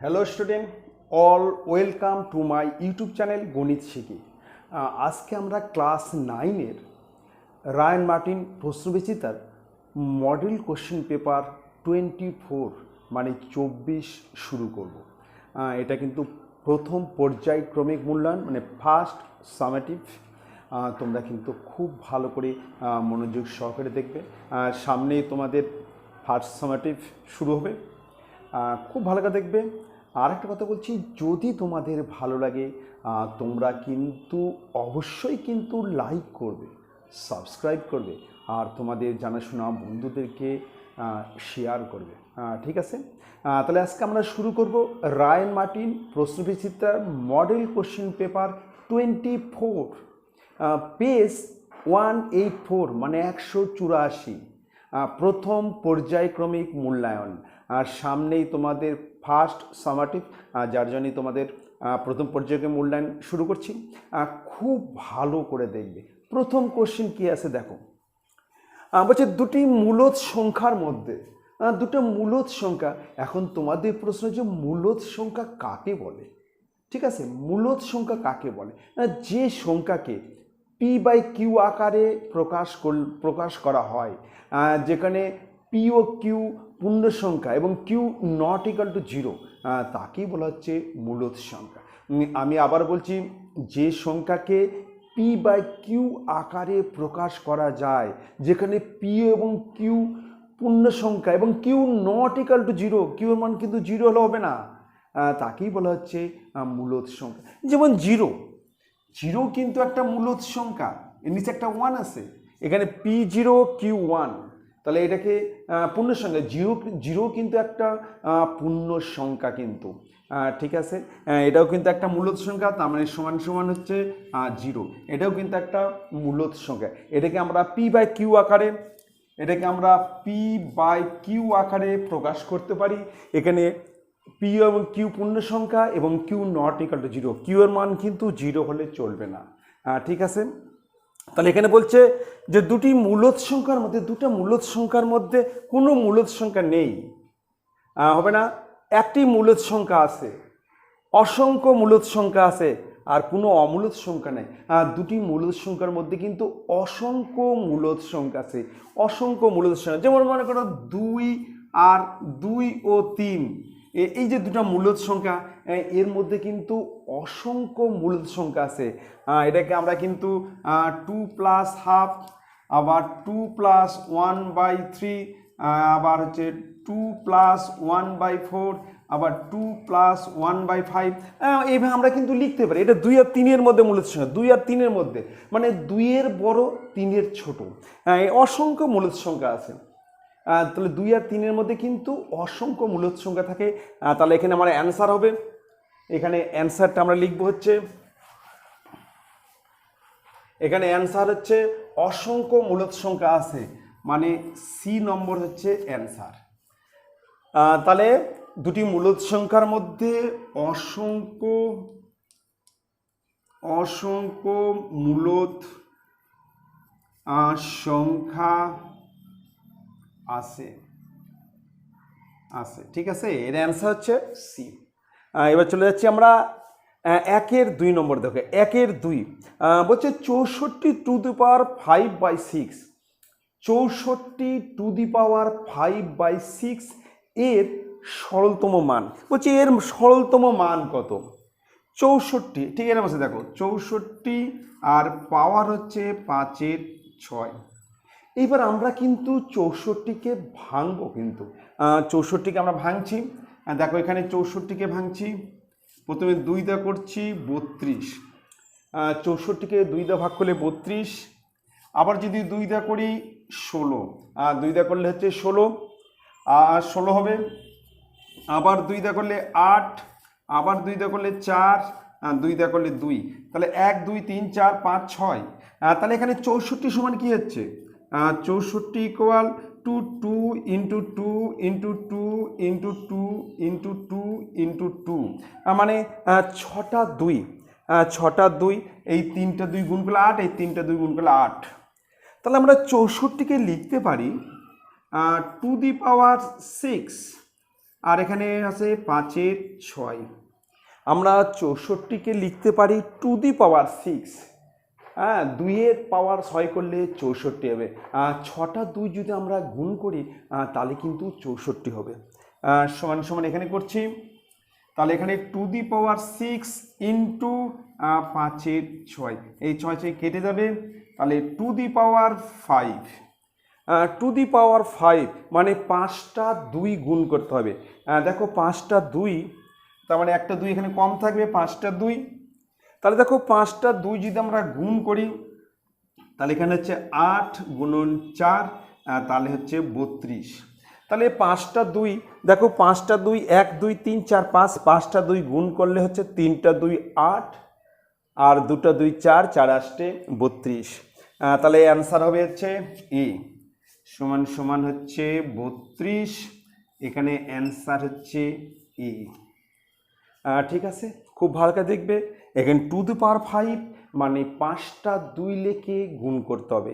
Hello student, all welcome to my YouTube channel গণিত শিখি। আজকে আমরা ক্লাস 9-এর রায়ান মার্টিন প্রশ্নবিচিতার মডেল কোশ্চেন পেপার 24 মানে 24 শুরু করব। এটা কিন্তু প্রথম পর্যায়ক্রমিক মূল্যায়ন মানে ফার্স্ট সামেটিভ। তোমরা কিন্তু খুব ভালো করে মনোযোগ সহকারে দেখবে। সামনেই তোমাদের ফার্স্ট সামেটিভ শুরু হবে, খুব ভালো করে দেখবে। আর একটা কথা বলছি, যদি তোমাদের ভালো লাগে তোমরা কিন্তু অবশ্যই কিন্তু লাইক করবে, সাবস্ক্রাইব করবে আর তোমাদের জানাশোনা বন্ধুদেরকে শেয়ার করবে, ঠিক আছে? তাহলে আজকে আমরা শুরু করব রায়ান মার্টিন প্রশ্নবিচিত্রার মডেল কোশ্চেন পেপার 24, পেজ 184 মানে 184, প্রথম পর্যায়ক্রমিক মূল্যায়ন। আর সামনেই তোমাদের ফার্স্ট সামেটিভ, যার জন্যই তোমাদের প্রথম পর্যায়ক্রমিক মূল্যায়ন শুরু করছি। খুব ভালো করে দেখবে। প্রথম কোশ্চেন কি আছে দেখো, বলছে দুটি মূলদ সংখ্যার মধ্যে, দুটো মূলদ সংখ্যা। এখন তোমাদের প্রশ্ন যে মূলদ সংখ্যা কাকে বলে, ঠিক আছে? মূলদ সংখ্যা কাকে বলে? যে সংখ্যাকে পি বাই কিউ আকারে প্রকাশ করা হয়, যেখানে পি ও কিউ পূর্ণ সংখ্যা এবং কিউ নট ইকাল টু 0, তাকেই বলা হচ্ছে মূলদ সংখ্যা। আমি আবার বলছি, যে সংখ্যাকে পি বাই কিউ আকারে প্রকাশ করা যায়, যেখানে পি এবং কিউ পূর্ণ সংখ্যা এবং Q not equal to 0, Q এর মান কিন্তু 0 হলে হবে না, তাকেই বলা হচ্ছে মূলদ সংখ্যা। যেমন 0 কিন্তু একটা মূলদ সংখ্যা, এর নিচে একটা 1 আছে, এখানে P0 Q1, তাহলে এটাকে পূর্ণ সংখ্যা। জিরো কিন্তু একটা পূর্ণ সংখ্যা কিন্তু, ঠিক আছে? এটাও কিন্তু একটা মূলদ সংখ্যা, তার মানে সমান সমান হচ্ছে 0। এটাও কিন্তু একটা মূলদ সংখ্যা। এটাকে আমরা পি বাই কিউ আকারে প্রকাশ করতে পারি। এখানে পি এবং কিউ পূর্ণ সংখ্যা এবং Q not equal to 0, Q এর মান কিন্তু 0 হলে চলবে না, ঠিক আছে? তাহলে এখানে বলছে যে দুটো মূলদ সংখ্যার মধ্যে কোনো মূলদ সংখ্যা নেই, হবে না। একটি মূলদ সংখ্যা আছে, অসংখ্য মূলদ সংখ্যা আছে, আর কোনো অমূলদ সংখ্যা নেই। দুটি মূলদ সংখ্যার মধ্যে কিন্তু অসংখ্য মূলদ সংখ্যা আছে, অসংখ্য মূলদ সংখ্যা। যেমন মনে করো 2 ও 3, এই যে দুটো মূলদ সংখ্যা, এর মধ্যে কিন্তু অসংখ্য মূলদ সংখ্যা আছে। এটাকে আমরা কিন্তু 2 প্লাস হাফ, আবার 2 প্লাস 1/3, আবার হচ্ছে 2 প্লাস 1/4, আবার 2 প্লাস 1/5, এইভাবে আমরা কিন্তু লিখতে পারি। এটা 2 আর 3 এর মধ্যে মূলদ সংখ্যা, 2 আর 3 এর মধ্যে, মানে 2 এর বড় 3 এর ছোট, অসংখ্য মূলদ সংখ্যা আছে। তাহলে 2 আর 3 এর মধ্যে কিন্তু অসংখ্য মূলদ সংখ্যা থাকে। তাহলে এখানে আমার অ্যান্সার হবে, এখানে অ্যান্সারটা আমরা লিখবো হচ্ছে, এখানে অ্যান্সার হচ্ছে অসংখ্য মূলদ সংখ্যা আছে, মানে সি নম্বর হচ্ছে অ্যান্সার। তাহলে দুটি মূলদ সংখ্যার মধ্যে অসংখ্য মূলদ সংখ্যা আছে, ঠিক আছে? এর অ্যান্সার হচ্ছে সি। এবার চলে যাচ্ছি আমরা 1-এর 2 নম্বর। দেখো 1-এর 2 বলছে 64 two the power 5/6, 64 two the পাওয়ার 5/6 এর সরলতম মান। বলছে এর সরলতম মান কত? 64, ঠিক এর মধ্যে দেখো 64 আর পাওয়ার হচ্ছে 5-এর 6। এইবার আমরা কিন্তু 64কে ভাঙবো, কিন্তু 64কে আমরা ভাঙছি। দেখো এখানে 64কে ভাঙছি, প্রথমে 2 দিয়ে করছি 32, 64কে 2 দিয়ে ভাগ করলে 32, আবার যদি 2 দিয়ে করি 16, 2 দিয়ে করলে হচ্ছে 16, আর 16 হবে, আবার 2 দিয়ে করলে 8, আবার 2 দিয়ে করলে 4, 2 দিয়ে করলে 2, তাহলে 1 2 3 4 5 6। তাহলে এখানে 64 সমান কি হচ্ছে? 64 equal to 2 into 2 into 2 into 2 into 2 into 2, মানে 6টা 2, এই 3টা 2 গুণ করলে 8, এই 3টা 2 গুণ করলে 8। তাহলে আমরা 64কে লিখতে পারি টু দি পাওয়ার 6, আর এখানে আছে 5-এর 6। আমরা 64কে লিখতে পারি টু দি পাওয়ার 6। হ্যাঁ, 2-এর পাওয়ার 6 করলে 64 হবে। 6টা 2 যদি আমরা গুণ করি তাহলে কিন্তু 64 হবে। সমান সমান এখানে করছি, তাহলে এখানে টু দি পাওয়ার 6 ইন্টু 5-এর 6, এই 6 কেটে যাবে, তাহলে two the power 5। Two the পাওয়ার 5 মানে 5টা 2 গুণ করতে হবে। দেখো 5টা 2, তার মানে একটা 2 এখানে কম থাকবে, 5টা 2। তাহলে দেখো 5টা 2 যদি আমরা গুণ করি তাহলে এখানে হচ্ছে 8 গুণন 4, তাহলে হচ্ছে 32। তাহলে 5টা 2, দেখো 5টা 2 1 2 3 4 5, 5টা 2 গুণ করলে হচ্ছে 3টা 2 8 আর 2টা 2 4, 4 8 32। তাহলে অ্যান্সার হবে হচ্ছে এ, সমান সমান হচ্ছে 32। এখানে অ্যান্সার হচ্ছে এ। ঠিক আছে, খুব ভালো করে দেখবে। এখানে টু দি পাওয়ার 5 মানে 5টা 2 লিখে গুণ করতে হবে।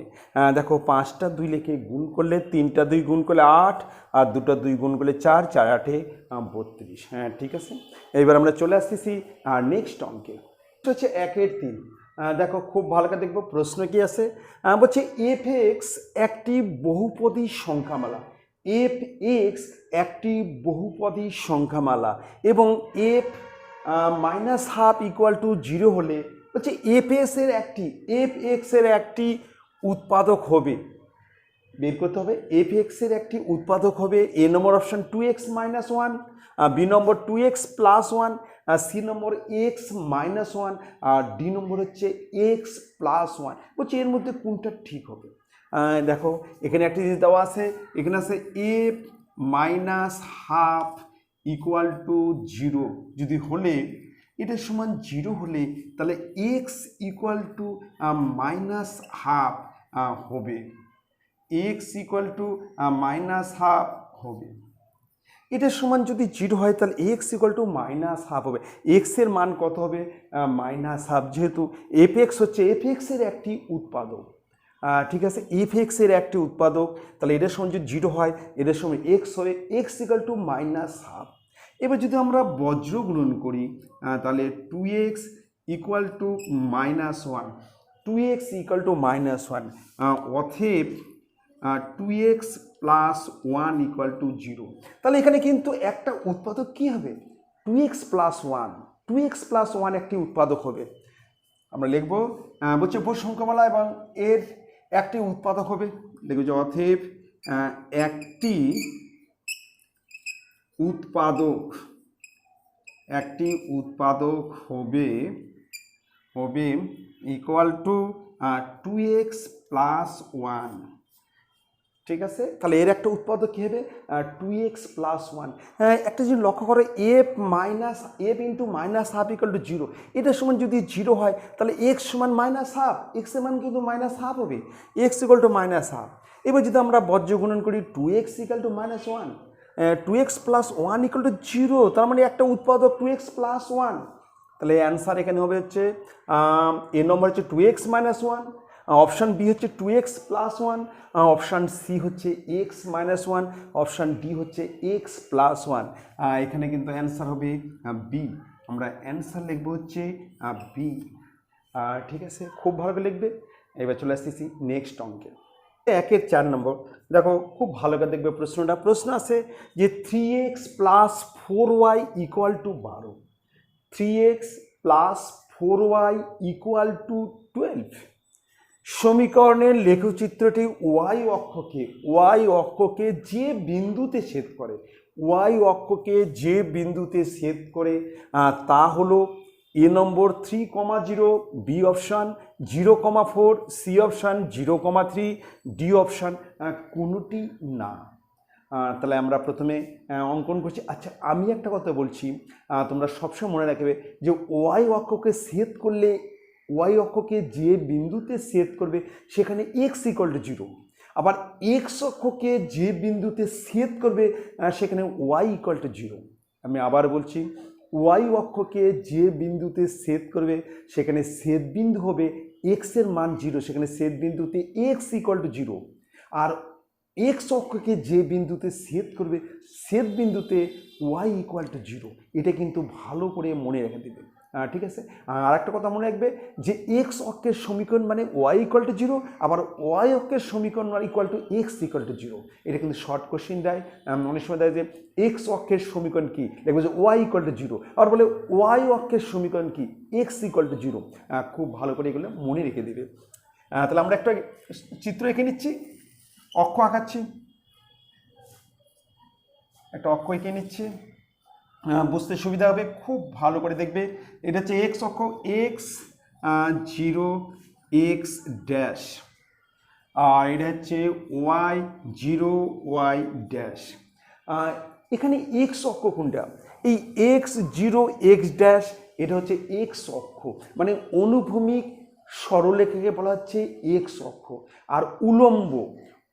দেখো 5টা 2 লিখে গুণ করলে 3টা 2 গুণ করলে 8 আর 2টা 2 গুণ করলে 4, 4 8 32। হ্যাঁ ঠিক আছে, এইবার আমরা চলে আসতেছি নেক্সট অঙ্কে, হচ্ছে 1-এর 3। দেখো খুব ভালো করে দেখবো প্রশ্ন কি আছে। বলছে এফ এক্স একটি বহুপদী সংখ্যামালা, এফ এক্স একটি বহুপদী সংখ্যামালা এবং F minus half equal to 0 হলে বলছে এফ এক্সের একটি উৎপাদক হবে। বের করতে হবে এফ এক্সের একটি উৎপাদক হবে। এ নম্বর অপশান 2x মাইনাস 1, বি নম্বর 2x প্লাস 1, সি নম্বর x মাইনাস 1, আর ডি নম্বর হচ্ছে x প্লাস 1। বলছে এর মধ্যে কোনটা ঠিক হবে। দেখো এখানে একটা জিনিস দেওয়া আছে, এখানে আছে F minus half equal to 0 যদি হলে, এটা সমান 0 হলে তাহলে x equal to minus half হবে, x equal to minus half হবে। এটার সমান যদি 0 হয় তাহলে x equal to minus half হবে। x এর মান কত হবে? মাইনাস হাফ, যেহেতু এফ এক্স হচ্ছে এফ এক্সের একটি উৎপাদক। ঠিক আছে, এফ এক্সের একটি উৎপাদক, তাহলে এটার সমান যদি 0 হয় এটার সমান x হবে, x equal to minus half. এবার যদি আমরা বজ্র গুণন করি তাহলে 2x equal to minus 1, 2x equal to minus 1, অতএব 2x প্লাস 1 ইকুয়াল টু 0। তাহলে এখানে কিন্তু একটা উৎপাদক কি হবে? 2x প্লাস 1, 2x প্লাস 1 একটি উৎপাদক হবে। আমরা লিখব বলছে বহু সংখ্যামালা এবং এর একটি উৎপাদক হবে, লিখব যে অতএব একটি উৎপাদক হবে ইকুয়াল টু 2x প্লাস 1। ঠিক আছে, তাহলে এর একটা উৎপাদক কী হবে? 2x plus 1। হ্যাঁ, একটা যদি লক্ষ্য করো F into minus half equal to 0, এটার সমান যদি 0 হয় তাহলে এক্স সমান মাইনাস হাফ, এক্স এর মান কিন্তু মাইনাস হাফ হবে, x equal two minus half. এবার যদি আমরা বজ্র গুণন করি 2x equal to minus 1, 2x plus 1 equal to 0, তার মানে একটা উৎপাদক 2x প্লাস 1। তাহলে অ্যান্সার এখানে হবে হচ্ছে এ নম্বর হচ্ছে 2x মাইনাস 1, অপশান বি হচ্ছে 2x প্লাস 1, অপশান সি হচ্ছে x মাইনাস 1, অপশান ডি হচ্ছে x প্লাস 1। এখানে কিন্তু অ্যান্সার হবে বি, আমরা অ্যান্সার লিখবো হচ্ছে বি। ঠিক আছে, খুব ভালো করে লিখবে। এবার চলে আসতেছি নেক্সট অঙ্কে, 1-এর 4 নম্বর। দেখো খুব ভালো করে দেখবে প্রশ্নটা। প্রশ্ন আছে যে 3x plus 4y equal to 12, 3x plus 4y equal to 12। সমীকরণের লেখচিত্রটি ওয়াই অক্ষকে যে বিন্দুতে ছেদ করে, তা হলো এ নম্বর 3,0, B option 0,4, C option 0,3, D option কোনোটি না। তাহলে আমরা প্রথমে অঙ্কন করছি। আচ্ছা, আমি একটা কথা বলছি, তোমরা সবসময় মনে রাখবে যে ওয়াই অক্ষকে ছেদ করলে, ওয়াই অক্ষকে যে বিন্দুতে ছেদ করবে সেখানে এক্স ইকুয়াল টু 0, আবার এক্স অক্ষকে যে বিন্দুতে ছেদ করবে সেখানে ওয়াই ইকুয়াল টু 0। আমি আবার বলছি, ওয়াই অক্ষকে যে বিন্দুতে ছেদ করবে সেখানে ছেদ বিন্দু হবে এক্সের মান 0, সেখানে ছেদ বিন্দুতে এক্স ইকুয়াল টু 0, আর এক্স অক্ষকে যে বিন্দুতে ছেদ করবে ছেদ বিন্দুতে ওয়াই ইকুয়াল টু 0, এটা কিন্তু ভালো করে মনে রেখে দেবে। ঠিক আছে, আর একটা কথা মনে রাখবে যে এক্স অক্ষের সমীকরণ মানে ওয়াই ইকুয়াল টু 0, আবার ওয়াই অক্ষের সমীকরণ মানে equal to x equal to 0। এটা কিন্তু শর্ট কোশ্চিন দেয়, অনেক সময় দেয় যে এক্স অক্ষের সমীকরণ কি, দেখবে যে ওয়াই ইকুয়াল টু 0, আবার বলে ওয়াই অক্ষের সমীকরণ কি, এক্স ইকুয়াল টু 0। খুব ভালো করে এগুলো মনে রেখে দেবে। তাহলে আমরা একটা চিত্র এঁকে নিচ্ছি, অক্ষ আঁকাচ্ছি, একটা অক্ষ এঁকে নিচ্ছি, বুঝতে সুবিধা হবে, খুব ভালো করে দেখবে। এটা হচ্ছে এক্স অক্ষ, এক্স 0 এক্স ড্যাশ, আর এটা হচ্ছে ওয়াই 0 ওয়াই ড্যাশ। এখানে এক্স অক্ষ কোনটা, এই এক্স 0 এক্স ড্যাশ এটা হচ্ছে এক্স অক্ষ, মানে অনুভূমিক সরলরেখাকে বলা হচ্ছে এক্স অক্ষ। আর উলম্ব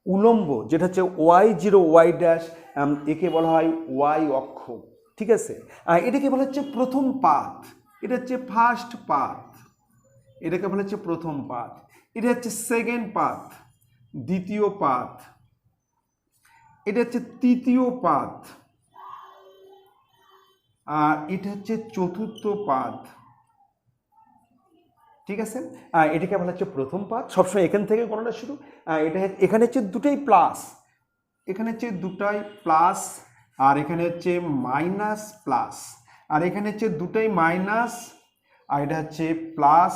উলম্ব যেটা হচ্ছে ওয়াই 0 ওয়াই ড্যাশ, একে বলা হয় ওয়াই অক্ষ। ঠিক আছে, এটাকে বলা হচ্ছে প্রথম পাত, এটা হচ্ছে ফার্স্ট পাত, এটাকে বলা হচ্ছে প্রথম পাত। এটা হচ্ছে সেকেন্ড পাত, দ্বিতীয় পাত। এটা হচ্ছে তৃতীয় পাত, আর এটা হচ্ছে চতুর্থ পাত। ঠিক আছে, এটাকে বলা হচ্ছে প্রথম পাত, সবসময় এখান থেকে গণনা শুরু। এটা এখানে হচ্ছে দুটোই প্লাস, এখানে হচ্ছে দুটাই প্লাস, আর এখানে হচ্ছে মাইনাস প্লাস, আর এখানে হচ্ছে দুটাই মাইনাস, আর এটা হচ্ছে প্লাস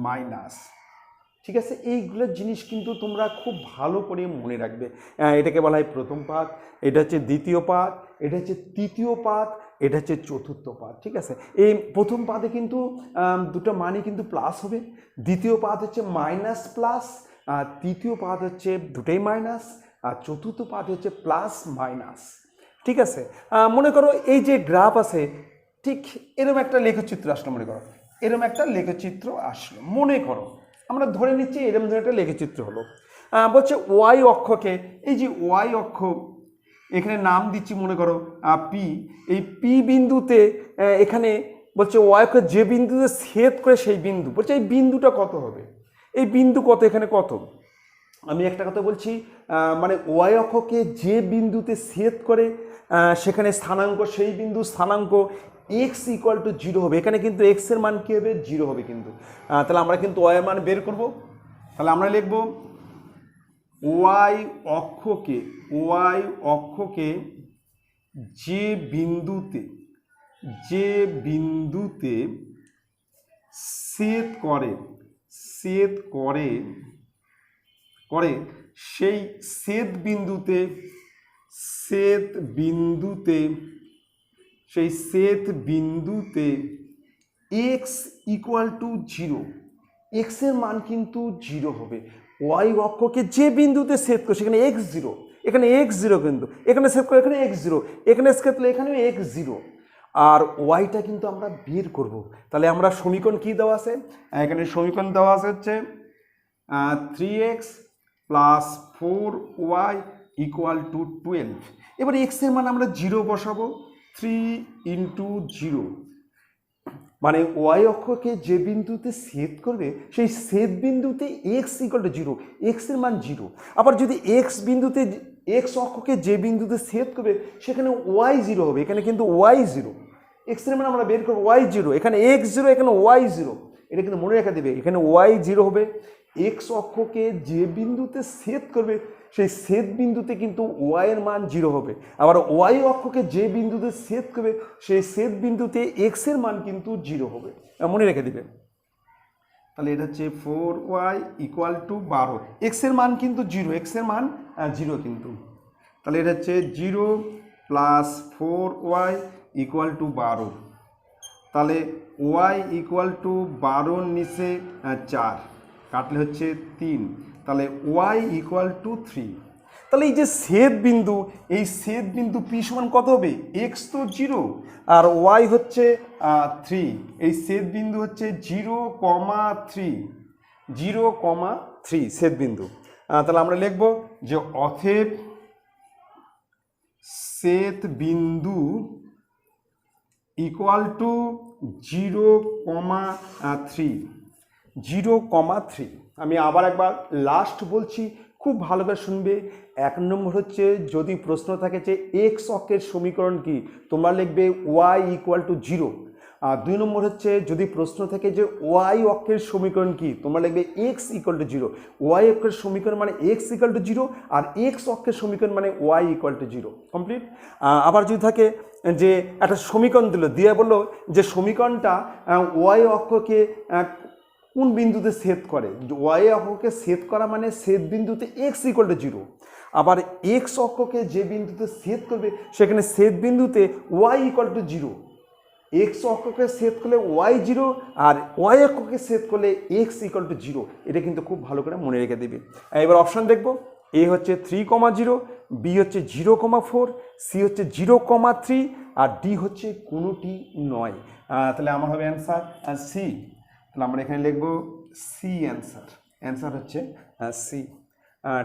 মাইনাস। ঠিক আছে, এইগুলো জিনিস কিন্তু তোমরা খুব ভালো করে মনে রাখবে। এটাকে বলা হয় প্রথম পাত, এটা হচ্ছে দ্বিতীয় পাত, এটা হচ্ছে তৃতীয় পাত, এটা হচ্ছে চতুর্থ পাত। ঠিক আছে, এই প্রথম পাতে কিন্তু দুটো মানই কিন্তু প্লাস হবে, দ্বিতীয় পাত হচ্ছে মাইনাস প্লাস, আর তৃতীয় পাত হচ্ছে দুটোই মাইনাস, আর চতুর্থ পাত হচ্ছে প্লাস মাইনাস। ঠিক আছে, মনে করো এই যে গ্রাফ আছে, ঠিক এরকম একটা লেখচিত্র আসলো, মনে করো এরকম একটা লেখচিত্র আসলো, মনে করো আমরা ধরে নিচ্ছি এরকম ধরে একটা লেখচিত্র হলো। বলছে ওয়াই অক্ষকে, এই যে ওয়াই অক্ষ, এখানে নাম দিচ্ছি মনে করো পি, এই পি বিন্দুতে এখানে বলছে ওয়াই অক্ষ যে বিন্দুতে ছেদ করে সেই বিন্দু, বলছে এই বিন্দুটা কত হবে, এই বিন্দু কত, এখানে কত। আমি একটা কথা বলছি, মানে ওয়াই অক্ষকে যে বিন্দুতে ছেদ করে সেখানে স্থানাঙ্ক, সেই বিন্দু স্থানাঙ্ক এক্স ইকুয়াল টু 0 হবে। এখানে কিন্তু এক্স এর মান কী হবে, 0 হবে কিন্তু। তাহলে আমরা কিন্তু ওয়াই এর মান বের করব। তাহলে আমরা লিখব ওয়াই অক্ষকে যে বিন্দুতে ছেদ করে সেই ছেদ বিন্দুতে এক্স ইকুয়াল টু 0, এক্স এর মান কিন্তু 0 হবে। ওয়াই অক্ষকে যে বিন্দুতে ছেদ করে সেখানে এক্স 0, এখানে এক্স 0, কিন্তু এখানে ছেদ করে এখানে এক্স 0, এখানে ছেদ করলে এখানেও এক্স 0, আর ওয়াইটা কিন্তু আমরা বের করব। তাহলে আমরা সমীকরণ কি দেওয়া আছে, এখানে সমীকরণ দেওয়া আছে হচ্ছে 3x plus 4y equal to 12। এবার এক্স এর মান আমরা 0 বসাবো, 3 ইন্টু 0, মানে ওয়াই অক্ষকে যে বিন্দুতে ছেদ করবে সেই ছেদ বিন্দুতে এক্স ইকুয়াল টু 0, এক্স এর মান 0। আবার যদি এক্স অক্ষকে যে বিন্দুতে ছেদ করবে সেখানে ওয়াই 0 হবে, এখানে কিন্তু ওয়াই 0, এক্স এর মান আমরা বের করবো ওয়াই 0, এখানে এক্স 0, এখানে ওয়াই 0, এটা কিন্তু মনে রাখা দেবে, এখানে ওয়াই 0 হবে। এক্স অক্ষকে যে বিন্দুতে ছেদ করবে সেই ছেদ বিন্দুতে কিন্তু ওয়াই এর মান 0 হবে, আবার ওয়াই অক্ষকে যে বিন্দুতে ছেদ করবে সেই ছেদ বিন্দুতে এক্স এর মান কিন্তু 0 হবে, মনে রেখে দিবেন। তাহলে এটা হচ্ছে 4y ইকুয়াল টু 12, এক্স এর মান কিন্তু 0, এক্স এর মান 0 কিন্তু। তাহলে এটা হচ্ছে 0 প্লাস 4y ইকুয়াল টু 12, তাহলে y ইকুয়াল টু 12 নিচে 4 কাটলে হচ্ছে 3, তাহলে y ইকুয়াল টু 3। তাহলে এই যে ছেদ বিন্দু, এই ছেদ বিন্দু পি সমান কত হবে, এক্স তো 0 আর y হচ্ছে 3, এই ছেদ বিন্দু হচ্ছে 0,3 ছেদ বিন্দু। তাহলে আমরা লিখব যে অতএব ছেদ বিন্দু ইকুয়াল টু 0,3। আমি আবার একবার লাস্ট বলছি, খুব ভালো করে শুনবে। 1 নম্বর হচ্ছে যদি প্রশ্ন থাকে যে এক্স অক্ষের সমীকরণ কি, তোমরা লিখবে ওয়াই ইকুয়াল টু 0। আর 2 নম্বর হচ্ছে যদি প্রশ্ন থাকে যে ওয়াই অক্ষের সমীকরণ কি, তোমরা লিখবে এক্স ইকুয়াল টু 0। ওয়াই অক্ষের সমীকরণ মানে এক্স ইকুয়াল টু 0, আর এক্স অক্ষের সমীকরণ মানে ওয়াই ইকুয়াল টু 0। কমপ্লিট। আবার যদি থাকে যে একটা সমীকরণ দিয়ে বললো যে সমীকরণটা ওয়াই অক্ষকে কোন বিন্দুতে ছেদ করে, ওয়াই অক্ষকে ছেদ করা মানে ছেদ বিন্দুতে এক্স ইকুয়াল টু 0। আবার এক্স অক্ষকে যে বিন্দুতে ছেদ করবে সেখানে ছেদ বিন্দুতে ওয়াই ইকুয়াল টু 0। এক্স অক্ষকে ছেদ করলে ওয়াই 0, আর ওয়াই অক্ষকে ছেদ করলে এক্স ইকুয়াল টু 0। এটা কিন্তু খুব ভালো করে মনে রেখে দেবে। এবার অপশান দেখবো, এ হচ্ছে 3,0, বি হচ্ছে 0,4, সি হচ্ছে 0,3, আর ডি হচ্ছে কোনোটি নয়। তাহলে আমার হবে অ্যান্সার সি। তাহলে আমরা এখানে লিখবো সি অ্যান্সার হচ্ছে সি।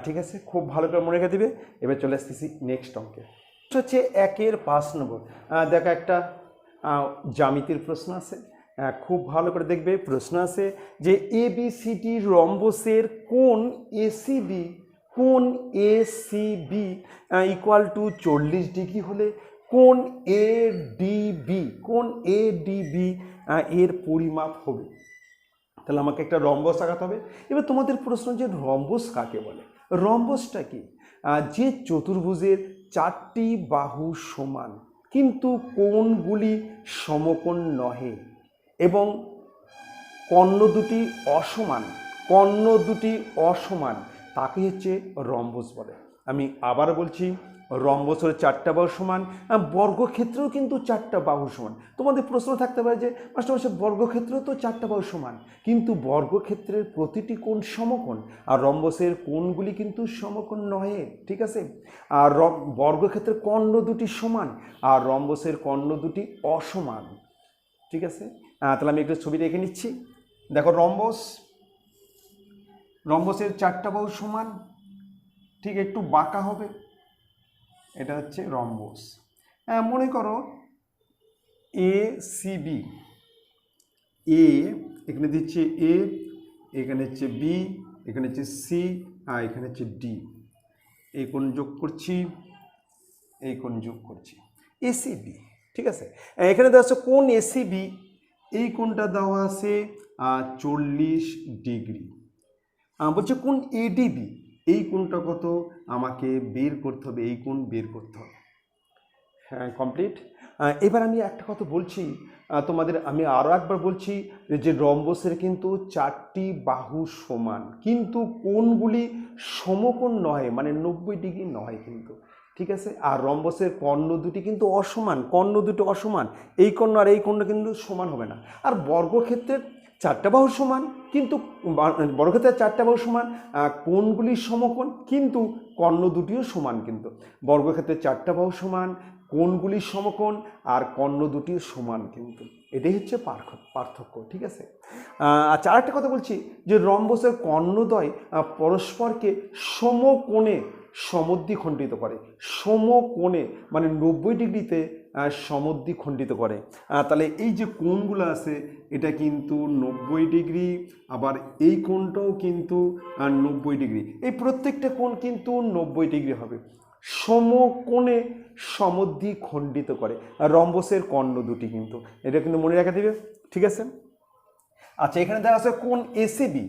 ঠিক আছে, খুব ভালো করে মনে রেখে দিবে। এবার চলে আসতেছি নেক্সট অঙ্কে, হচ্ছে 1-এর 5 নম্বর। দেখো একটা জ্যামিতির প্রশ্ন আছে, খুব ভালো করে দেখবে। প্রশ্ন আছে যে এবিসিডি রম্বসের কোণ এসিবি ইকুয়াল টু 40 ডিগ্রি হলে কোণ এডিবি এর পরিমাপ হবে। তাহলে আমাকে একটা রম্বস আঁকাতে হবে। এবার তোমাদের প্রশ্ন যে রম্বস কাকে বলে, রম্বসটা কি? যে চতুর্ভুজের 4টি বাহু সমান কিন্তু কোণগুলি সমকোণ নহে এবং কর্ণ দুটি অসমান, তাকে হচ্ছে রম্বস বলে। আমি আবার বলছি, রম্বসের 4টা বাহু সমান, বর্গক্ষেত্রেও কিন্তু 4টা বাহু সমান। তোমাদের প্রশ্ন থাকতে পারে যে মাস্টার বর্গক্ষেত্রেও তো 4টা বাহু সমান, কিন্তু বর্গক্ষেত্রের প্রতিটি কোণ সমকোণ, আর রম্বসের কোণগুলি কিন্তু সমকোণ নহে। ঠিক আছে, আর বর্গক্ষেত্রের কর্ণ দুটি সমান আর রম্বসের কর্ণ দুটি অসমান। ঠিক আছে, তাহলে আমি একটু ছবিটা এঁকে নিচ্ছি। দেখো রম্বসের 4টা বাহু সমান, ঠিক একটু বাঁকা হবে, এটা হচ্ছে রম্বস। মনে করো এ সি বি, এখানে দিচ্ছে এ, এখানে হচ্ছে বি, এখানে হচ্ছে সি, আর এখানে হচ্ছে ডি। এই কোণ যোগ করছি, এই কোণ যোগ করছি, এসিবি। ঠিক আছে, এখানে দেওয়া আছে কোণ এসিবি, এই কোণটা দেওয়া আছে 40 ডিগ্রি। বলছে কোণ এডিবি, এই কোণটা কত আমাকে বের করতে হবে, এই কোণ বের করতে হবে। হ্যাঁ, কমপ্লিট। এবার আমি একটা কথা বলছি তোমাদের, আমি আরও একবার বলছি যে রম্বসের কিন্তু 4টি বাহু সমান কিন্তু কোণগুলি সমকোণ নয়, মানে 90 ডিগ্রি নয় কিন্তু। ঠিক আছে, আর রম্বসের কর্ণ দুটি কিন্তু অসমান, এই কর্ণ আর এই কর্ণ কিন্তু সমান হবে না। আর বর্গক্ষেত্রের 4টা বাহু সমান কিন্তু বর্গক্ষেত্রের 4টা বাহু সমান, কোণগুলি সমকোণ কিন্তু কর্ণ দুটিও সমান। কিন্তু বর্গক্ষেত্রের 4টা বাহু সমান, কোণগুলি সমকোণ আর কর্ণ দুটিও সমান, কিন্তু এটাই হচ্ছে পার্থক্য। ঠিক আছে, আচ্ছা আরেকটা কথা বলছি যে রম্বসের কর্ণদ্বয় পরস্পরকে সমকোণে সমদ্বিখণ্ডিত করে, সমকোণে মানে 90 ডিগ্রিতে সমদ্বিখণ্ডিত করে। তাহলে এই যে কোণগুলো আছে এটা কিন্তু 90 ডিগ্রি, আবার এই কোণটাও কিন্তু 90 ডিগ্রি, এই প্রত্যেকটা কোণ কিন্তু 90 ডিগ্রি হবে, সমকোণে সমদ্বিখণ্ডিত করে রম্বসের কর্ণ দুটি। কিন্তু এটা কিন্তু মনে রাখা দিবে। ঠিক আছে, আচ্ছা এখানে দেওয়া আছে কোণ এসিবি,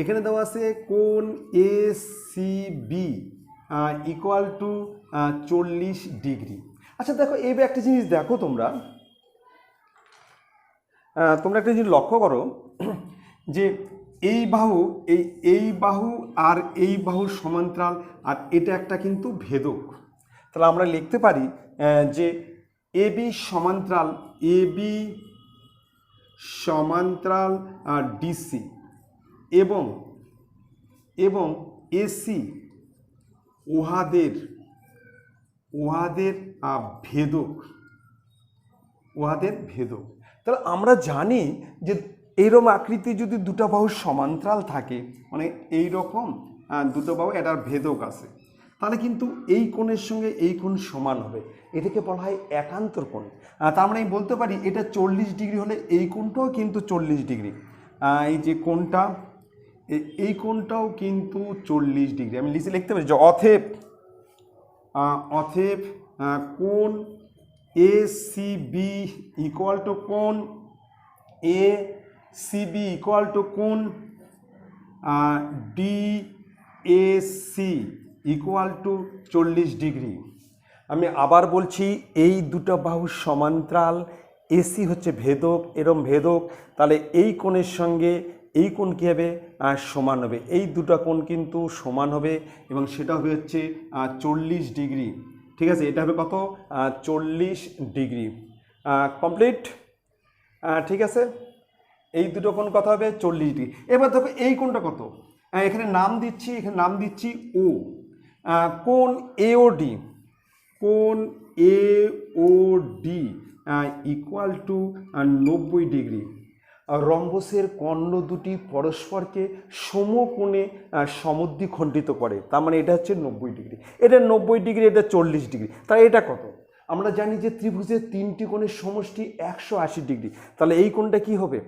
এখানে দেওয়া আছে কোণ এসিবি ইকুয়াল টু 40 ডিগ্রি। আচ্ছা দেখো এবার একটা জিনিস দেখো, তোমরা একটা জিনিস লক্ষ্য করো যে এই বাহু আর এই বাহু সমান্তরাল, আর এটা একটা কিন্তু ভেদক। তাহলে আমরা লিখতে পারি যে এবি সমান্তরাল ডিসি এবং এসি উহাদের ভেদক। তাহলে আমরা জানি যে এইরকম আকৃতি যদি দুটো বাহু সমান্তরাল থাকে, মানে এইরকম দুটো বাহু এটার ভেদক আছে, তাহলে কিন্তু এই কোণের সঙ্গে এই কোণ সমান হবে, এটাকে বলা হয় একান্তর কোণ। তার মানে আমি বলতে পারি এটা 40 ডিগ্রি হলে এই কোণটাও কিন্তু 40 ডিগ্রি। এই যে কোণটা, এই কোণটাও কিন্তু 40 ডিগ্রি। আমি লিখতে পারি যে অতএব কোণ ACB ইকুয়াল টু কোণ ACB ইকুয়াল টু কোণ DAC ইকুয়াল টু 40 ডিগ্রি। আমি আবার বলছি, এই দুটো বাহু সমান্তরাল, এসি হচ্ছে ভেদক, এরম ভেদক, তাহলে এই কোণের সঙ্গে এই কোণ কী হবে? সমান হবে। এই দুটো কোণ কিন্তু সমান হবে এবং সেটা হবে হচ্ছে 40 ডিগ্রি। ঠিক আছে, এটা হবে কত? 40 ডিগ্রি। কমপ্লিট। ঠিক আছে, এই দুটো কোণ কত হবে? 40 ডিগ্রি। এবার দেখো এই কোণটা কত, এখানে নাম দিচ্ছি ও। কোণ AOD, কোণ AOD ইকুয়াল টু 90 ডিগ্রি। রম্বসের কর্ণ দুটি পরস্পরকে সমকোণে সমদ্বিখণ্ডিত করে, তার মানে এটা হচ্ছে 90 ডিগ্রি। এটা 90 ডিগ্রি, এটা 40 ডিগ্রি। তাহলে এটা কত? আমরা জানি যে ত্রিভুজের তিনটি কোণের সমষ্টি 180 ডিগ্রি। তাহলে এই কোণটা কি হবে?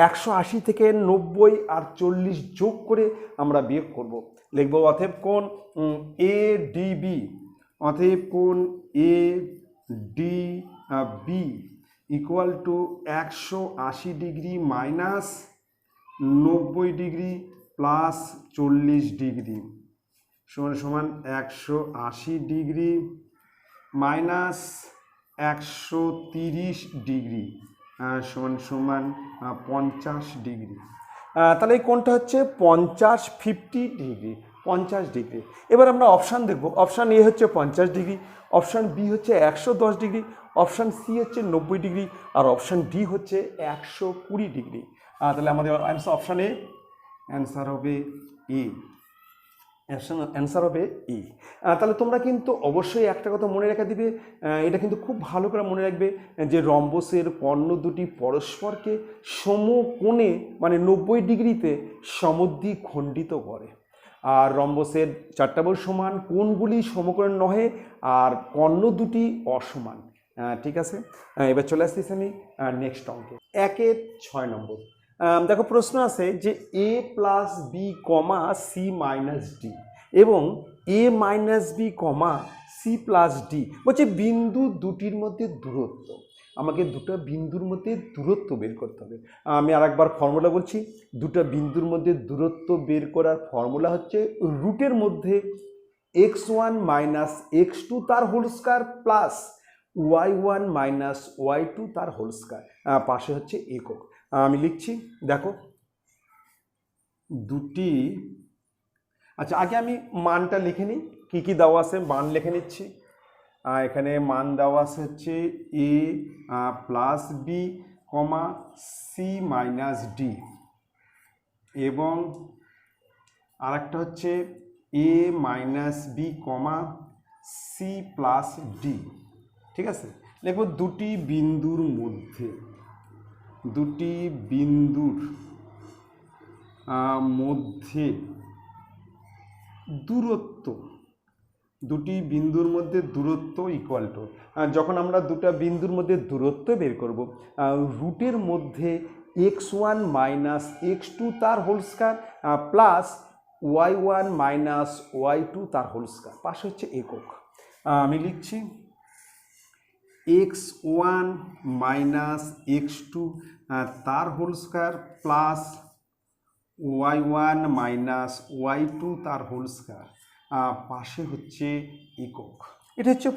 180 থেকে 90 আর 40 যোগ করে আমরা বিয়োগ করব, লিখব অতএব কোণ ADB, অতএব কোণ ADB equal to 180 degree minus 90 degree plus 40 degree সমান সমান 180 ডিগ্রি মাইনাস 130 ডিগ্রি সমান সমান 50 ডিগ্রি। তাহলে এই কোণটা হচ্ছে 50 ডিগ্রি, 50 ডিগ্রি। এবার আমরা অপশান দেখব। অপশান এ হচ্ছে 50 ডিগ্রি, অপশান বি হচ্ছে 110 ডিগ্রি, অপশান সি হচ্ছে 90 ডিগ্রি, আর অপশান ডি হচ্ছে 120 ডিগ্রি। তাহলে আমাদের অপশান এ অ্যান্সার হবে এ। অ্যান্সার হবে এ। তাহলে তোমরা কিন্তু অবশ্যই একটা কথা মনে রেখে দিবে, এটা কিন্তু খুব ভালো করে মনে রাখবে যে রম্বসের কর্ণ দুটি পরস্পরকে সমকোণে মানে 90 ডিগ্রিতে সমদ্বিখণ্ডিত করে। আর রম্বসের চারটা বাহু সমান, কোণগুলি সমকোণ নহে, আর কর্ণ দুটি অসমান। ঠিক আছে, এবার চলে আসতেছি আমি নেক্সট অঙ্কে। 1-এর 6 নম্বর। দেখো প্রশ্ন আছে যে A plus B comma C minus D এবং A minus B comma C plus D বলছে বিন্দু দুটির মধ্যে দূরত্ব। আমাকে দুটো বিন্দুর মধ্যে দূরত্ব বের করতে হবে। আমি আরেকবার ফর্মুলা বলছি। দুটো বিন্দুর মধ্যে দূরত্ব বের করার ফর্মুলা হচ্ছে রুটের মধ্যে x1 মাইনাস x2 তার whole square plus y1 minus y2 তার হোল স্কয়ার, পাশে হচ্ছে একক। আমি লিখছি, দেখো দুটি, আচ্ছা আগে আমি মানটা লিখে নিই, কী কী দেওয়া আছে মান লিখে নিচ্ছি। এখানে মান দেওয়া আছে হচ্ছে এ plus B comma C minus D এবং আরেকটা হচ্ছে এ minus B comma C plus D. ঠিক আছে, লিখব দুটি বিন্দুর মধ্যে দূরত্ব, দুটি বিন্দুর মধ্যে দূরত্ব ইকুয়াল টু, যখন আমরা দুটো বিন্দুর মধ্যে দূরত্ব বের করব, রুটের মধ্যে x1 মাইনাস x2 তার whole square plus y1 minus y2 তার হোল স্কয়ার, পাশে হচ্ছে একক। আমি লিখছি x1 মাইনাস x2 তার whole square plus y1 minus y2 তার হোল স্কয়ার, পাশে হচ্ছে একক। এটা হচ্ছে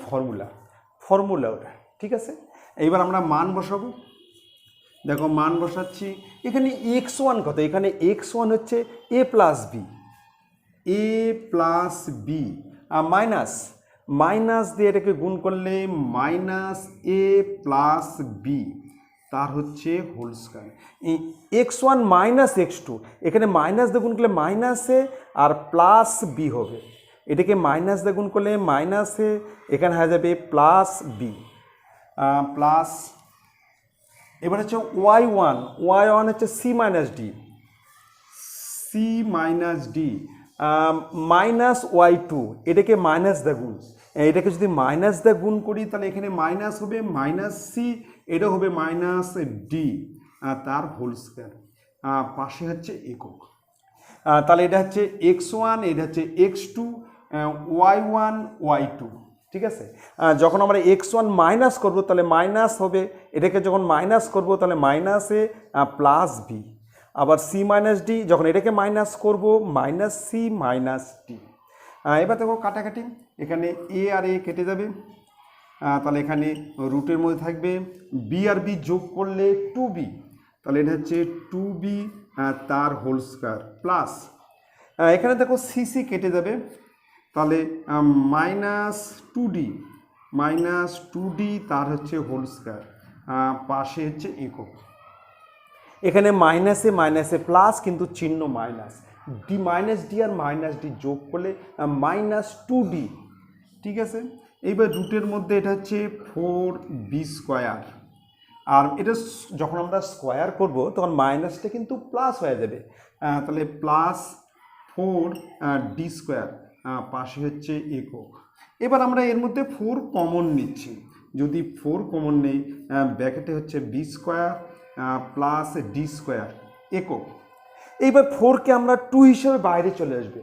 ফর্মুলা ওটা। ঠিক আছে, এইবার আমরা মান বসাবো। দেখো মান বসাচ্ছি, এখানে x1 কত? এখানে x1 হচ্ছে a প্লাস বি মাইনাস দিয়ে এটাকে গুণ করলে মাইনাস এ প্লাস বি তার হচ্ছে whole square. x1 minus x2, এখানে মাইনাস দিয়ে গুণ করলে মাইনাস এ আর প্লাস বি হবে, এটাকে মাইনাস দিয়ে গুণ করলে মাইনাস এ, এখানে হয়ে যাবে প্লাস বি প্লাস। এবার হচ্ছে y1 হচ্ছে C minus D minus y2, এটাকে মাইনাস দিয়ে গুণ, এটাকে যদি মাইনাস দিয়ে গুণ করি তাহলে এখানে মাইনাস হবে মাইনাস সি, এটা হবে মাইনাস ডি তার হোল স্কয়ার, পাশে হচ্ছে একক। তাহলে এটা হচ্ছে x1, এটা হচ্ছে x2, y1 y2, ঠিক আছে। যখন আমরা x1 মাইনাস করবো তাহলে মাইনাস হবে, এটাকে যখন মাইনাস করবো তাহলে মাইনাসে প্লাস বি, আবার সি মাইনাস ডি, যখন এটাকে মাইনাস করবো মাইনাস সি মাইনাস ডি। এবার দেখো কাটাকাটি, এখানে এ আর এ কেটে যাবে, তাহলে এখানে রুটের মধ্যে থাকবে বি আর বি যোগ করলে 2b, তাহলে এটা হচ্ছে 2b তার হোল স্কয়ার প্লাস, এখানে দেখো সিসি কেটে যাবে, তাহলে মাইনাস 2d তার হচ্ছে হোল স্কয়ার, পাশে হচ্ছে একক। এখানে মাইনাসে মাইনাসে প্লাস কিন্তু চিহ্ন মাইনাস, ডি মাইনাস ডি আর মাইনাস ডি যোগ করলে মাইনাস 2d, ঠিক আছে। এইবার রুটের মধ্যে এটা হচ্ছে 4b স্কোয়ার, আর এটা যখন আমরা স্কোয়ার করব তখন মাইনাসটা কিন্তু প্লাস হয়ে যাবে, তাহলে প্লাস 4d স্কোয়ার, পাশে হচ্ছে একক। এবার আমরা এর মধ্যে 4 কমন নিচ্ছি, যদি 4 কমন নেই ব্র্যাকেটে হচ্ছে B square plus D square একক। এইবার 4কে আমরা 2 হিসেবে বাইরে চলে আসবে,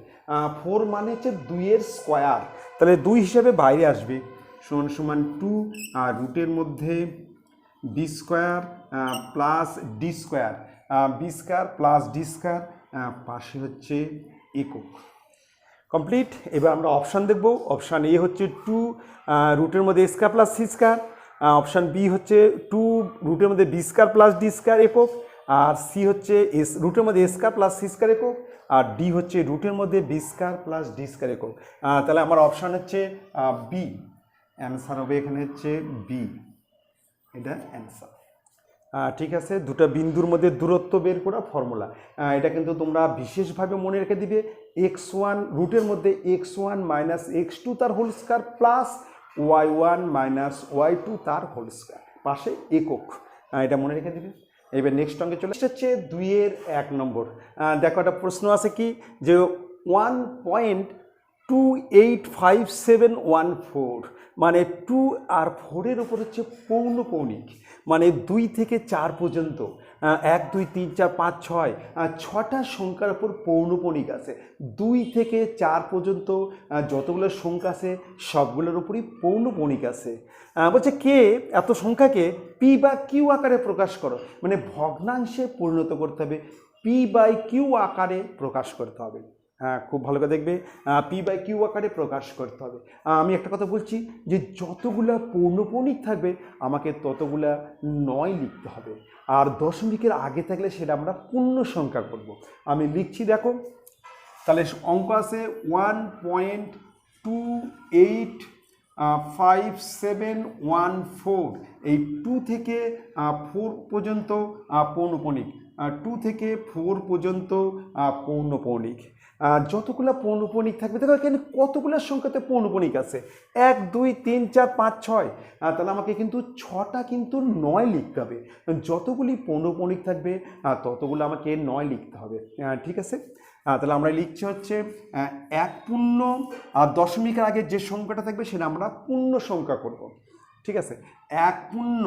4 মানে হচ্ছে 2-এর স্কোয়ার, তাহলে 2 হিসেবে বাইরে আসবে, সমান সমান 2, আর রুটের মধ্যে B square plus D square, B square plus D square, পাশে হচ্ছে একক। কমপ্লিট। এবার আমরা অপশান দেখব। অপশান এ হচ্ছে 2 রুটের মধ্যে A square plus C square, option B হচ্ছে 2 রুটের মধ্যে B square plus D square একক, আর সি হচ্ছে রুটের মধ্যে A square plus C square একক, আর ডি হচ্ছে রুটের মধ্যে B square plus D square একক। তাহলে আমার অপশান হচ্ছে বি, অ্যান্সার হবে এখানে হচ্ছে বি, এটা অ্যান্সার। ঠিক আছে, দুটো বিন্দুর মধ্যে দূরত্ব বের করা ফর্মুলা, এটা কিন্তু তোমরা বিশেষভাবে মনে রেখে দিবে। x1 রুটের মধ্যে x1 মাইনাস x2 তার whole square plus y1 minus y2 তার হোল স্কয়ার, পাশে একক, এটা মনে রেখে দিবে। এবার নেক্সট অঙ্কে চলে হচ্ছে 2-এর 1 নম্বর। দেখো একটা প্রশ্ন আছে কি, যে 1.285714 মানে 2 আর 4-এর উপর হচ্ছে পৌনঃপৌনিক, মানে 2 থেকে 4 পর্যন্ত 1 2 3 4 5 6 6টা সংখ্যার উপর পৌনঃপৌনিক আছে। 2 থেকে 4 পর্যন্ত যতগুলো সংখ্যা আছে সবগুলোর উপরই পৌনঃপৌনিক আছে। বলছে কে এত সংখ্যাকে পি বা কিউ আকারে প্রকাশ করো, মানে ভগ্নাংশে পরিণত করতে হবে, পি বাই কিউ আকারে প্রকাশ করতে হবে। হ্যাঁ, খুব ভালো করে দেখবে, পি বাই কিউ আকারে প্রকাশ করতে হবে। আমি একটা কথা বলছি যে যতগুলা পৌনঃপৌনিক থাকবে আমাকে ততগুলা 9 লিখতে হবে, আর দশমিকের আগে থাকলে সেটা আমরা পূর্ণ সংখ্যা করব। আমি লিখছি, দেখো তাহলে অঙ্ক আছে 1.285714, এই 2 থেকে 4 পর্যন্ত পৌনঃপৌনিক, 2 থেকে 4 পর্যন্ত পৌনঃপৌনিক। যতগুলো পৌনঃপৌনিক থাকবে, দেখো এখানে কতগুলো সংখ্যাতে পৌনঃপৌনিক আছে, 1 2 3 4 5 6, তাহলে আমাকে কিন্তু 6টা কিন্তু 9 লিখতে হবে। যতগুলি পৌনঃপৌনিক থাকবে ততগুলো আমাকে 9 লিখতে হবে, ঠিক আছে। তাহলে আমরা লিখছি হচ্ছে 1 পূর্ণ, আর দশমিকের আগে যে সংখ্যাটা থাকবে সেটা আমরা পূর্ণ সংখ্যা করব, ঠিক আছে। 1 পূর্ণ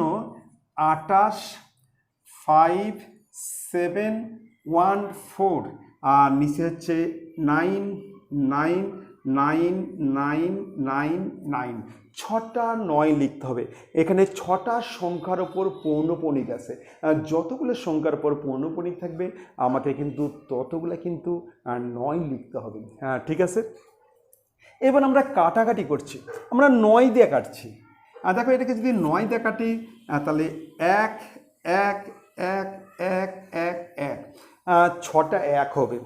2855714, আর নিচে হচ্ছে 9999999, 6টা 9 লিখতে হবে। এখানে 6টা সংখ্যার ওপর পৌনঃপৌনিক আছে, যতগুলো সংখ্যার উপর পৌনঃপৌনিক থাকবে আমাকে কিন্তু ততগুলো কিন্তু 9 লিখতে হবে, হ্যাঁ ঠিক আছে। এবার আমরা কাটাকাটি করছি, আমরা 9 দিয়ে কাটছি। দেখো এটাকে যদি 9 দিয়ে কাটি তাহলে 1 1 1 1 1 1, 6টা 1 হবে।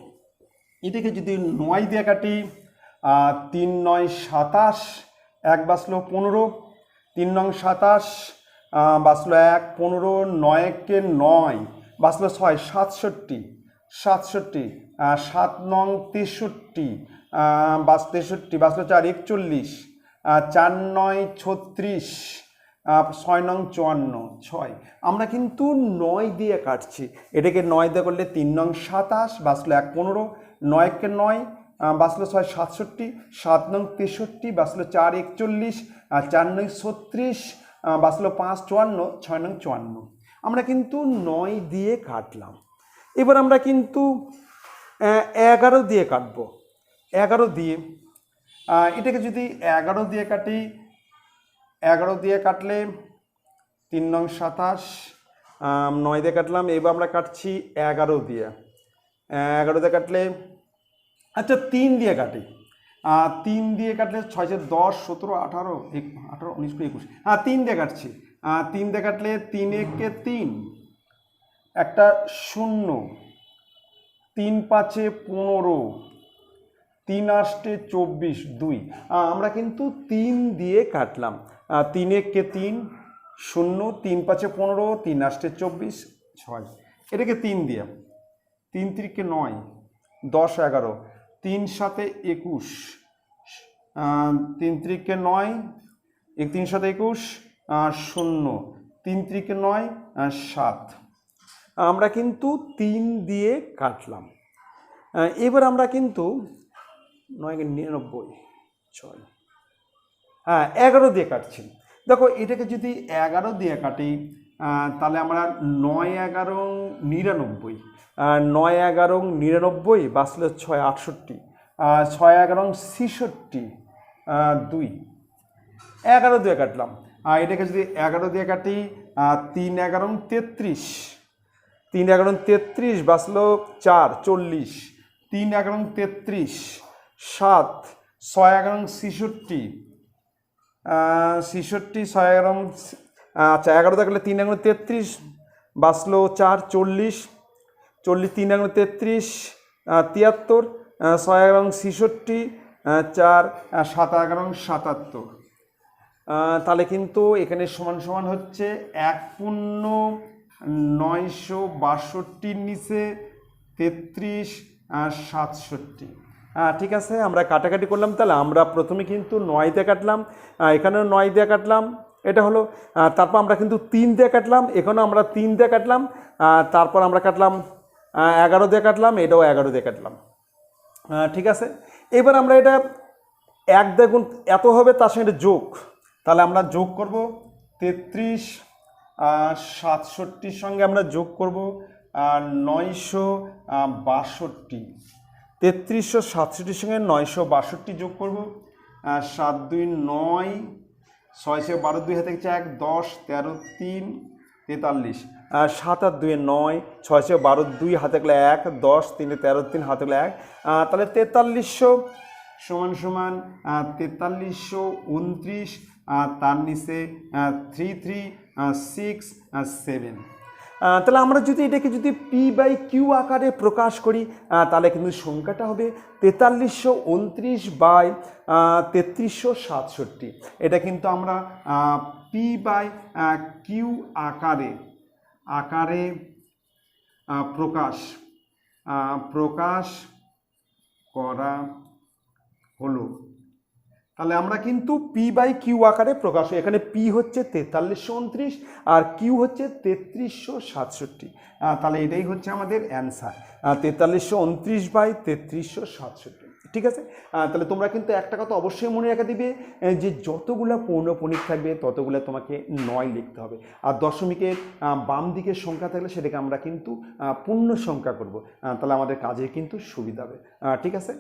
এটাকে যদি 9 দিয়ে কাটি 3 9 27, 1 বাঁচলো 15, 3 9 27 বাঁচলো 1 15, 9 কে 9 বাঁচলো 6 67, 67 7 9 63 63 বাঁচলো 4 41, 4 9 36, 6 9 54 6। আমরা কিন্তু 9 দিয়ে কাটছি, এটাকে 9 দিয়ে করলে 3 9 27 বাঁচলো 1 15, 9 কে 9 বাঁচলো 6 67, 7 9 63 বাঁচলো 4 41, 4 9 36 বাঁচলো 5 54, 6 9 54। আমরা কিন্তু 9 দিয়ে কাটলাম। এবার আমরা কিন্তু 11 দিয়ে কাটবো, 11 দিয়ে এটাকে যদি 11 দিয়ে কাটি, 11 দিয়ে কাটলে 3 নং 27, 9 দিয়ে কাটলাম, এবার আমরা কাটছি 11 দিয়ে, 11 দিয়ে কাটলে আচ্ছা 3 দিয়ে কাটি, 3 দিয়ে কাটলে 6 10 17 18 18 19 20 21, 3 দিয়ে কাটছি, 3 দিয়ে কাটলে 3 একে 3, একটা 0, 3 5 15, 3 8 24, 2, আমরা কিন্তু 3 দিয়ে কাটলাম, 3 একে 3, 0, 3 5 15, 3 8 24, 6, এটাকে 3 দিয়ে, 3 3 9, 10 11, 3 7 21, 3 3 9, 3 7 21, 0, 3 3 9, 7, আমরা কিন্তু 3 দিয়ে কাটলাম। এবার আমরা কিন্তু 9 99, 6, 11 দিয়ে কাটছি। দেখো এটাকে যদি 11 দিয়ে কাটি তাহলে আমরা 9 11 99, 9 11 99 বাঁচলে 6 68, 6 11 66, 2, 11 দিয়ে কাটলাম। এটাকে যদি 11 দিয়ে কাটি 3 11 33, 3 11 33 বাঁচলো 4 40, 3 11 33, 7, 6 11 66, 66, 6 11, আচ্ছা 11 দেখলে 3 11 33 বাঁচলো 4 40, 40 3 11 33, 73, 6 11 66, 4 7 11 77, তাহলে কিন্তু এখানে সমান সমান হচ্ছে 1 পূর্ণ 962 নিচে 33 67, ঠিক আছে। আমরা কাটাকাটি করলাম, তাহলে আমরা প্রথমে কিন্তু 9 দিয়ে কাটলাম, এখানেও 9 দিয়ে কাটলাম, এটা হলো, তারপর আমরা কিন্তু 3 দিয়ে কাটলাম, এখানেও আমরা 3 দিয়ে কাটলাম, তারপর আমরা কাটলাম 11 দিয়ে কাটলাম, এটাও 11 দিয়ে কাটলাম, ঠিক আছে। এবার আমরা এটা 1 দিয়ে গুণ এত হবে, তার সঙ্গে যোগ, তাহলে আমরা যোগ করব 33 67 সঙ্গে আমরা যোগ করব 962, 3367 সঙ্গে 962 যোগ করব, 7 2 9, 6 12 2 হাতে 1 10 13 3 43, 7 আর 2 9, 6 12 2 হাতে 1 10 3 13 3 হাতে 1, তাহলে 4300 সমান সমান 4329, তার নিচে 3 3 6 7, তাহলে আমরা যদি এটাকে যদি P/Q আকারে প্রকাশ করি তাহলে কিন্তু সংখ্যাটা হবে 4329/3367, এটা কিন্তু আমরা P/Q আকারে প্রকাশ করা হলো। তাহলে আমরা কিন্তু P/Q আকারে প্রকাশ, এখানে P হচ্ছে 4329 আর Q হচ্ছে 3367, তাহলে এটাই হচ্ছে আমাদের অ্যান্সার, 4329/3367, ঠিক আছে। তাহলে তোমরা কিন্তু একটা কথা অবশ্যই মনে রেখে দিবে যে যতগুলো পৌনঃপুনিক থাকবে ততগুলো তোমাকে 9 লিখতে হবে, আর দশমিকের বাম দিকের সংখ্যা থাকলে সেটাকে আমরা কিন্তু পূর্ণ সংখ্যা করব, তাহলে আমাদের কাজে কিন্তু সুবিধা হবে, ঠিক আছে।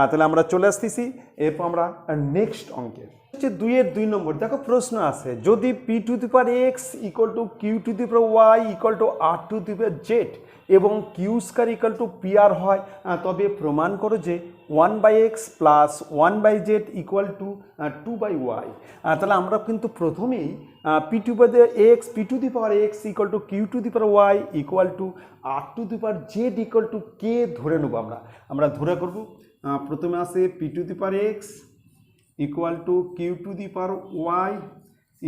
তাহলে আমরা চলে আসতেছি, এরপর আমরা নেক্সট অঙ্কে হচ্ছে 2 এর 2 নম্বর। দেখো প্রশ্ন আছে, যদি P⁴x = Q⁴y = R⁴z এবং Q² = PR হয়, তবে প্রমাণ করো যে 1/x + 1/z = 2/y। তাহলে আমরা কিন্তু প্রথমেই P⁴x = Q⁴y = R⁴z = K ধরে নেব, আমরা ধরে করব। প্রথমে আছে P⁴x = Q⁴y =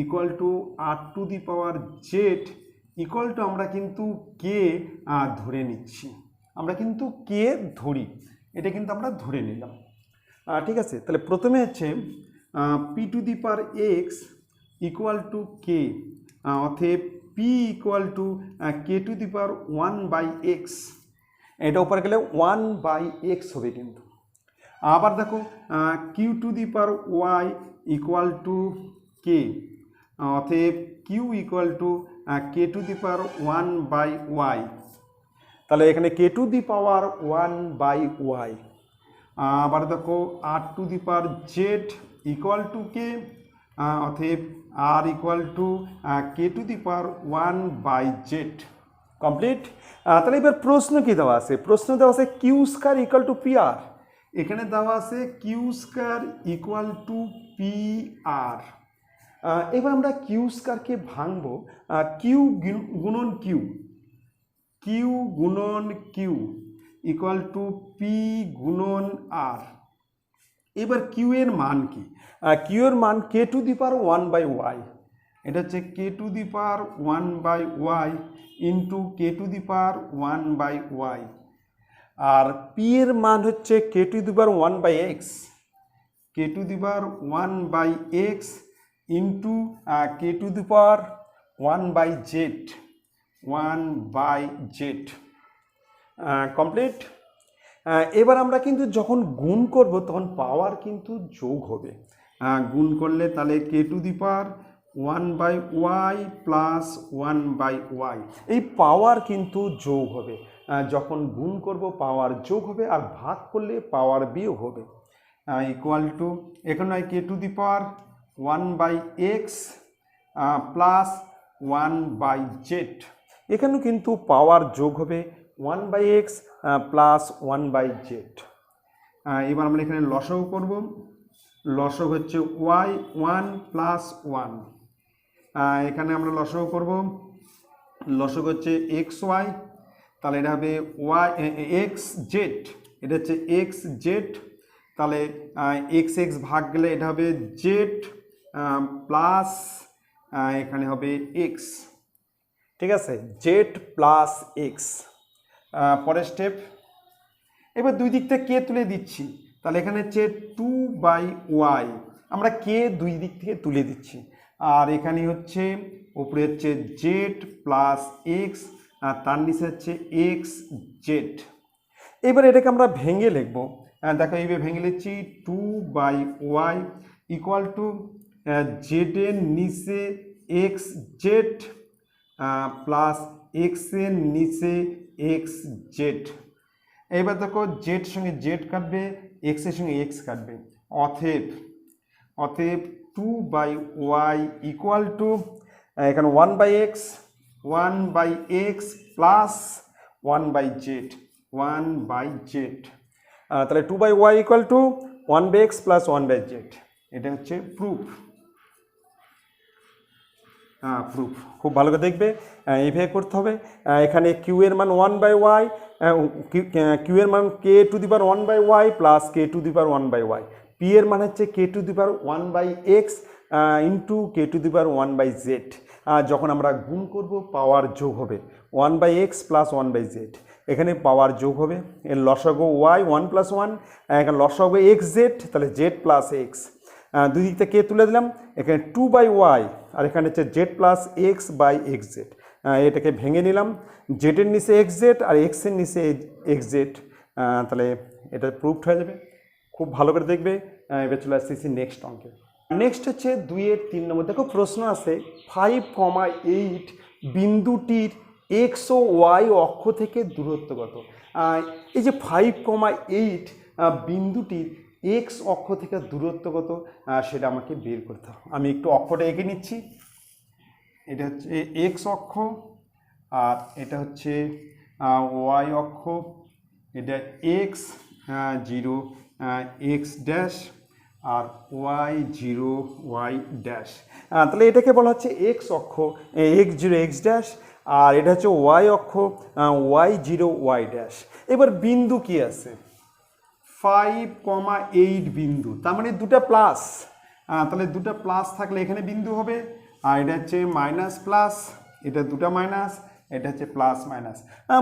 R⁴z = আমরা কিন্তু কে ধরে নিচ্ছি, আমরা কিন্তু কে ধরি, এটা কিন্তু আমরা ধরে নিলাম, ঠিক আছে। তাহলে প্রথমে হচ্ছে P⁴x = K, অতএব P = K⁴1/x, এটা উপরে গেলে 1/x হবে কিন্তু। আবার দেখো Q⁴y = K, অতএব Q = K⁴1/y, তাহলে এখানে কে টু দি পাওয়ার 1/y। আবার দেখো R to the power Z equal to K, অতএব R equal to K to the power 1/z। Complete. তাহলে এবার প্রশ্ন কি দেওয়া আছে? প্রশ্ন দেওয়া আছে Q square equal to P R. এখানে দেওয়া আছে Q square equal to P R. এবার আমরা কিউ স্কয়ারকে ভাঙবো কিউ গুণন কিউ, কিউ গুণন কিউ ইকুয়াল টু পি গুণন আর। এবার কিউ এর মান কি? কিউ এর মান K to the power 1/y। এটা হচ্ছে K to the power 1/y into K to the power 1/y। আর পি এর মান হচ্ছে K to the power 1/x, K to the power 1/x into K to the power 1/z, 1/z। Complete. এবার আমরা কিন্তু যখন গুণ করব তখন পাওয়ার কিন্তু যোগ হবে। গুণ করলে তাহলে কে to the power 1/y plus 1/y, এই পাওয়ার কিন্তু যোগ হবে। যখন গুণ করব পাওয়ার যোগ হবে, আর ভাগ করলে পাওয়ার বিয়োগ হবে। ইকুয়াল টু এখানে হয় কে to the power 1/x plus 1/z। এখানেও কিন্তু পাওয়ার যোগ হবে 1/x প্লাস 1/z। এবার আমরা এখানে লসাগু করব। লসাগু হচ্ছে y1 প্লাস 1। এখানে আমরা লসাগু করব, লসাগু হচ্ছে xy, তাহলে এটা হবে xz, এটা হচ্ছে xz। তাহলে x ভাগ গেলে এটা হবে z প্লাস এখানে হবে x। ঠিক আছে, z প্লাস x। পরের স্টেপ, এবার দুই দিক থেকে কে তুলে দিচ্ছি, তাহলে এখানে হচ্ছে 2/y, আমরা কে দুই দিক থেকে তুলে দিচ্ছি। আর এখানে হচ্ছে উপরে হচ্ছে z প্লাস x, আর তার নিচে হচ্ছে xz। এবার এটাকে আমরা ভেঙে লিখব। দেখো এইভাবে ভেঙে লিখছি 2/y ইকুয়াল টু z এর নিচে xz প্লাস x এর নিচে xz। এবার দেখো জেড সঙ্গে জেড কাটবে, এক্স এর সঙ্গে এক্স কাটবে, অতএব 2/y ইকুয়াল টু এখানে 1/x প্লাস 1/z, 1/z। তাহলে 2/y equal to 1/x plus 1/z। এটা হচ্ছে প্রুফ। প্রুফ খুব ভালো করে দেখবে, এইভাবে করতে হবে। এখানে কিউ এর মান 1/y, কিউ এর মান K to the power 1/y plus K to the power 1/y। P এর মান হচ্ছে K to the power 1/x into K to the power 1/z। যখন আমরা গুণ করব পাওয়ার যোগ হবে 1/x প্লাস 1/z। এখানে পাওয়ার যোগ হবে, এর লসাগু y 1 প্লাস 1, এখানে লসাগু xz, তাহলে z প্লাস x। দুই দিক থেকে কে তুলে দিলাম, এখানে 2/y আর এখানে হচ্ছে z প্লাস x/xz। এটাকে ভেঙে নিলাম, z এর নিচে xz আর x এর নিচে xz। তাহলে এটা প্রুফড হয়ে যাবে। খুব ভালো করে দেখবে। এবার চলে আসতেছি নেক্সট অঙ্কে। নেক্সট হচ্ছে 2-এর 3 নম্বর। দেখো প্রশ্ন আছে 5,8 বিন্দুটির x ও y অক্ষ থেকে দূরত্ব কত? এই যে 5,8 বিন্দুটির x অক্ষ থেকে দূরত্ব কত সেটা আমাকে বের করতে হবে। আমি একটু অক্ষটা এঁকে নিচ্ছি। এটা হচ্ছে x অক্ষ আর এটা হচ্ছে y অক্ষ। এটা x 0 x ড্যাশ আর y 0 y ড্যাশ। তাহলে এটাকে বলা হচ্ছে x অক্ষ x 0 x ড্যাশ, আর এটা হচ্ছে y অক্ষ y 0 y ড্যাশ। এবার বিন্দু কি আছে? 5,8 বিন্দু, তার মানে দুটা প্লাস। তাহলে দুটা প্লাস থাকলে এখানে বিন্দু হবে, আর এটা হচ্ছে মাইনাস প্লাস, এটা দুটা মাইনাস, এটা হচ্ছে প্লাস মাইনাস।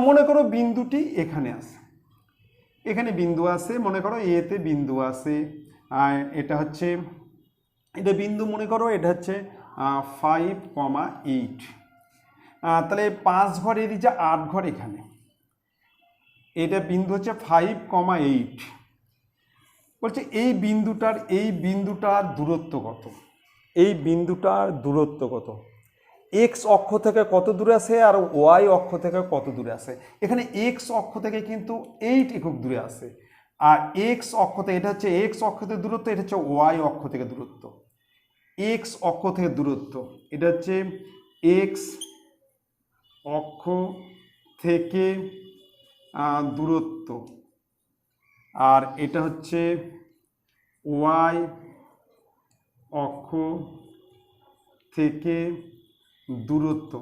মনে করো বিন্দুটি এখানে আছে, এখানে বিন্দু আছে, মনে করো এতে বিন্দু আছে, এটা হচ্ছে এটা বিন্দু, মনে করো এটা হচ্ছে 5,8। তাহলে 5 ঘর এদিকে 8 ঘর এখানে, এটা বিন্দু হচ্ছে 5,8। বলছে এই বিন্দুটার দূরত্ব কত? এই বিন্দুটার দূরত্ব কত? এক্স অক্ষ থেকে কত দূরে আছে আর ওয়াই অক্ষ থেকে কত দূরে আছে। এখানে এক্স অক্ষ থেকে কিন্তু 8 একক দূরে আছে, আর এক্স অক্ষ থেকে, এটা হচ্ছে এক্স অক্ষ থেকে দূরত্ব, এটা হচ্ছে ওয়াই অক্ষ থেকে দূরত্ব। এক্স অক্ষ থেকে দূরত্ব, এটা হচ্ছে এক্স অক্ষ থেকে দূরত্ব, আর এটা হচ্ছে ওয়াই অক্ষ থেকে দূরত্ব।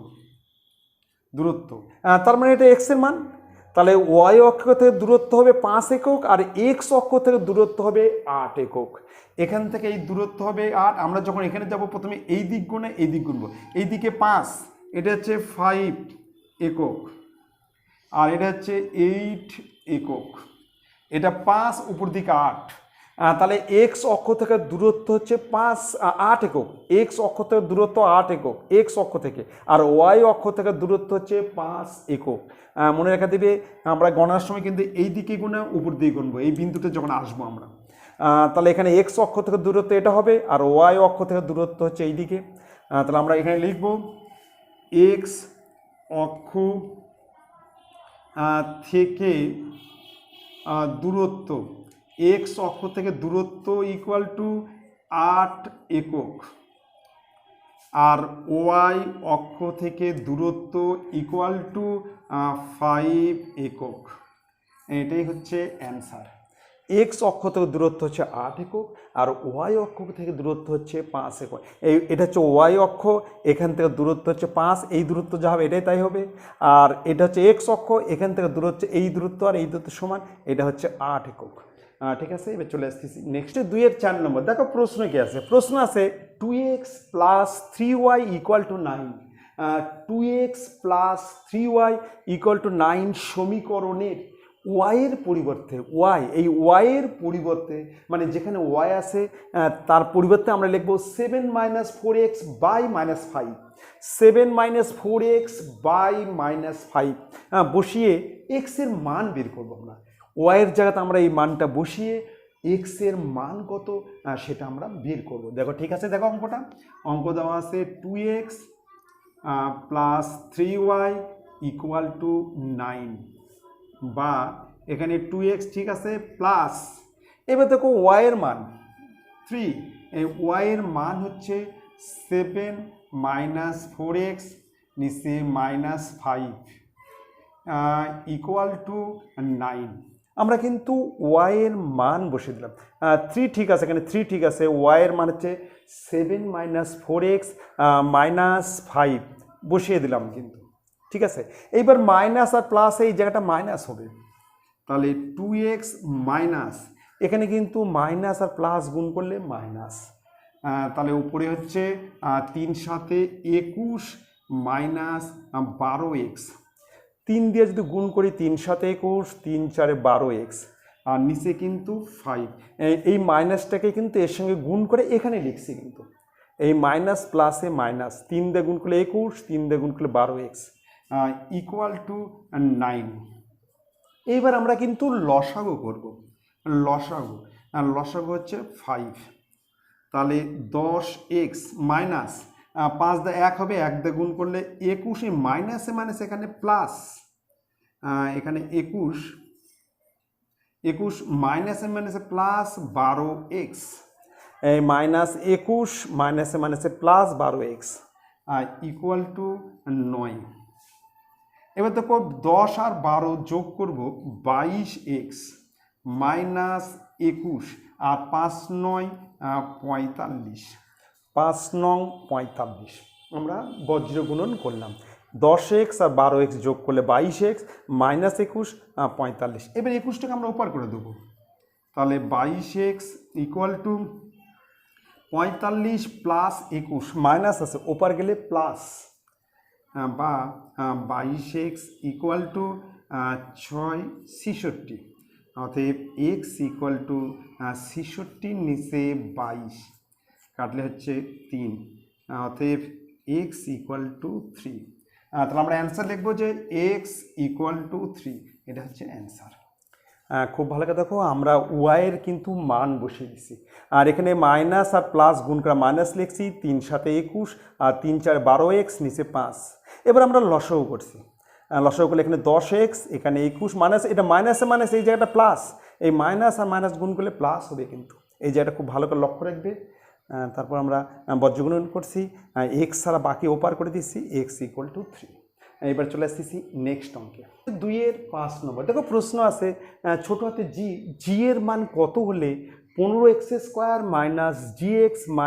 তার মানে এটা এক্স এর মান, তাহলে ওয়াই অক্ষ থেকে দূরত্ব হবে 5 একক আর এক্স অক্ষ থেকে দূরত্ব হবে 8 একক। এখান থেকে এই দূরত্ব হবে 8। আমরা যখন এখানে যাব প্রথমে এই দিক গুণে এই দিক গুনবো, এই দিকে 5, এটা হচ্ছে 5 একক, আর এটা হচ্ছে 8 একক, এটা 5 উপর দিকে 8। তাহলে এক্স অক্ষ থেকে দূরত্ব হচ্ছে 8 একক, এক্স অক্ষ থেকে দূরত্ব 8 একক এক্স অক্ষ থেকে, আর ওয়াই অক্ষ থেকে দূরত্ব হচ্ছে 5 একক। মনে রাখা দিবে, আমরা গণার সময় কিন্তু এই দিকে গুণে উপর দিকে গুনবো এই বিন্দুতে যখন আসবো আমরা। তাহলে এখানে এক্স অক্ষ থেকে দূরত্ব এটা হবে, আর ওয়াই অক্ষ থেকে দূরত্ব হচ্ছে এই দিকে। তাহলে আমরা এখানে লিখব এক্স অক্ষ থেকে দূরত্ব, এক্স অক্ষ থেকে দূরত্ব ইকুয়াল টু 8 একক, আর ওয়াই অক্ষ থেকে দূরত্ব ইকুয়াল টু 5 একক। এটাই হচ্ছে অ্যান্সার। এক্স অক্ষ থেকে দূরত্ব হচ্ছে 8 একক, আর ওয়াই অক্ষ থেকে দূরত্ব হচ্ছে 5 একক। এটা হচ্ছে ওয়াই অক্ষ, এখান থেকে দূরত্ব হচ্ছে 5, এই দূরত্ব যা হবে এটাই তাই হবে। আর এটা হচ্ছে এক্স অক্ষ, এখান থেকে দূরত্ব এই দূরত্ব আর এই দূরত্ব সমান, এটা হচ্ছে 8 একক। ঠিক আছে, এবার চলে আসতেছি নেক্সটে 2 এর 4 নম্বর। দেখো প্রশ্ন কি আছে, প্রশ্ন আছে 2x plus 3y equal to 9। 2x plus 3y equal to 9 সমীকরণের ওয়াইয়ের পরিবর্তে, ওয়াই, এই ওয়াইয়ের পরিবর্তে মানে যেখানে ওয়াই আছে তার পরিবর্তে আমরা লিখব 7 minus 4x by minus 5। 7 minus 4x by minus 5 বসিয়ে এক্স এর মান বের করবো আমরা। ওয়াইয়ের জায়গাতে আমরা এই মানটা বসিয়ে এক্স এর মান কত সেটা আমরা বের করব। দেখো ঠিক আছে, দেখো অঙ্ক দেওয়া আছে 2x plus 3y equal to 9, বা এখানে 2x ঠিক আছে প্লাস, এবার দেখো ওয়াইয়ের মান 3, এই ওয়াইয়ের মান হচ্ছে 7 মাইনাস 4x নিচে মাইনাস 5 ইকুয়াল টু 9। আমরা কিন্তু ওয়াইয়ের মান বসিয়ে দিলাম। 3 ঠিক আছে, এখানে 3 ঠিক আছে, ওয়াইয়ের মান হচ্ছে 7 মাইনাস 4x মাইনাস 5 বসিয়ে দিলাম কিন্তু, ঠিক আছে। এইবার মাইনাস আর প্লাস এই জায়গাটা মাইনাস হবে, তাহলে 2x মাইনাস, এখানে কিন্তু মাইনাস আর প্লাস গুণ করলে মাইনাস, তাহলে উপরে হচ্ছে 3 সাথে 21 মাইনাস 12x, 3 দিয়ে যদি গুণ করি 3 সাথে 21, 3 4 12x, আর নিচে কিন্তু 5। এই মাইনাসটাকে কিন্তু এর সঙ্গে গুণ করে এখানে লিখছি, কিন্তু এই মাইনাস প্লাসে মাইনাস, 3 দিয়ে গুণ করলে 21, 3 দিয়ে গুণ করলে 12x ইকুয়াল টু 9। এইবার আমরা কিন্তু লসাগু করব। লসাগু হচ্ছে 5, তাহলে 10x মাইনাস 5 দিয়ে 1 হবে, 1 দিয়ে গুণ করলে 21, মাইনাসে মাইনাস এখানে প্লাস, এখানে 21 মাইনাসে মাইনাসে প্লাস 12x, এই মাইনাস 21 মাইনাসে মাইনাসে প্লাস 12x ইকুয়াল টু 9। এবার দেখো 10 আর 12 যোগ করব 22x মাইনাস 21, আর 5 9 45, 5 9 45 আমরা বজ্র গুণন করলাম। 10x আর 12x যোগ করলে 22x মাইনাস 21 45। এবার 21টাকে আমরা উপর করে দেবো, তাহলে 22x equal to 45 plus 21, minus আছে ওপার গেলে প্লাস, বা 22x ইকুয়াল টু 6 66, অতএব x ইকুয়াল টু 66 নিচে 22 কাটলে হচ্ছে 3, অতএব x ইকুয়াল টু 3। তাহলে আমরা অ্যান্সার লিখবো যে x ইকুয়াল টু 3, এটা হচ্ছে অ্যান্সার। খুব ভালো করে দেখো, আমরা ওয়াইয়ের কিন্তু মান বসিয়ে দিছি, আর এখানে মাইনাস আর প্লাস গুণ করা, মাইনাস লিখছি 3 সাথে 21 আর 3 4 12x, নিচে 5। এবার আমরা লসাগু করছি, লসাগু করলে এখানে 10x, এখানে 21, মাইনাস, এটা মাইনাসে মাইনাস, এই জায়গাটা প্লাস, এই মাইনাস আর মাইনাস গুণ করলে প্লাস হবে, কিন্তু এই জায়গাটা খুব ভালো করে লক্ষ্য রাখবে। তারপর আমরা বজ্রগুণন করছি, এক্স ছাড়া বাকি ওপার করে দিচ্ছি, x = 3। এবার চলে আসতেছি নেক্সট অঙ্কে, 2-এর 5 নম্বর। দেখো প্রশ্ন আছে, ছোট হাতে জি এর মান কত হলে 15x² - gx -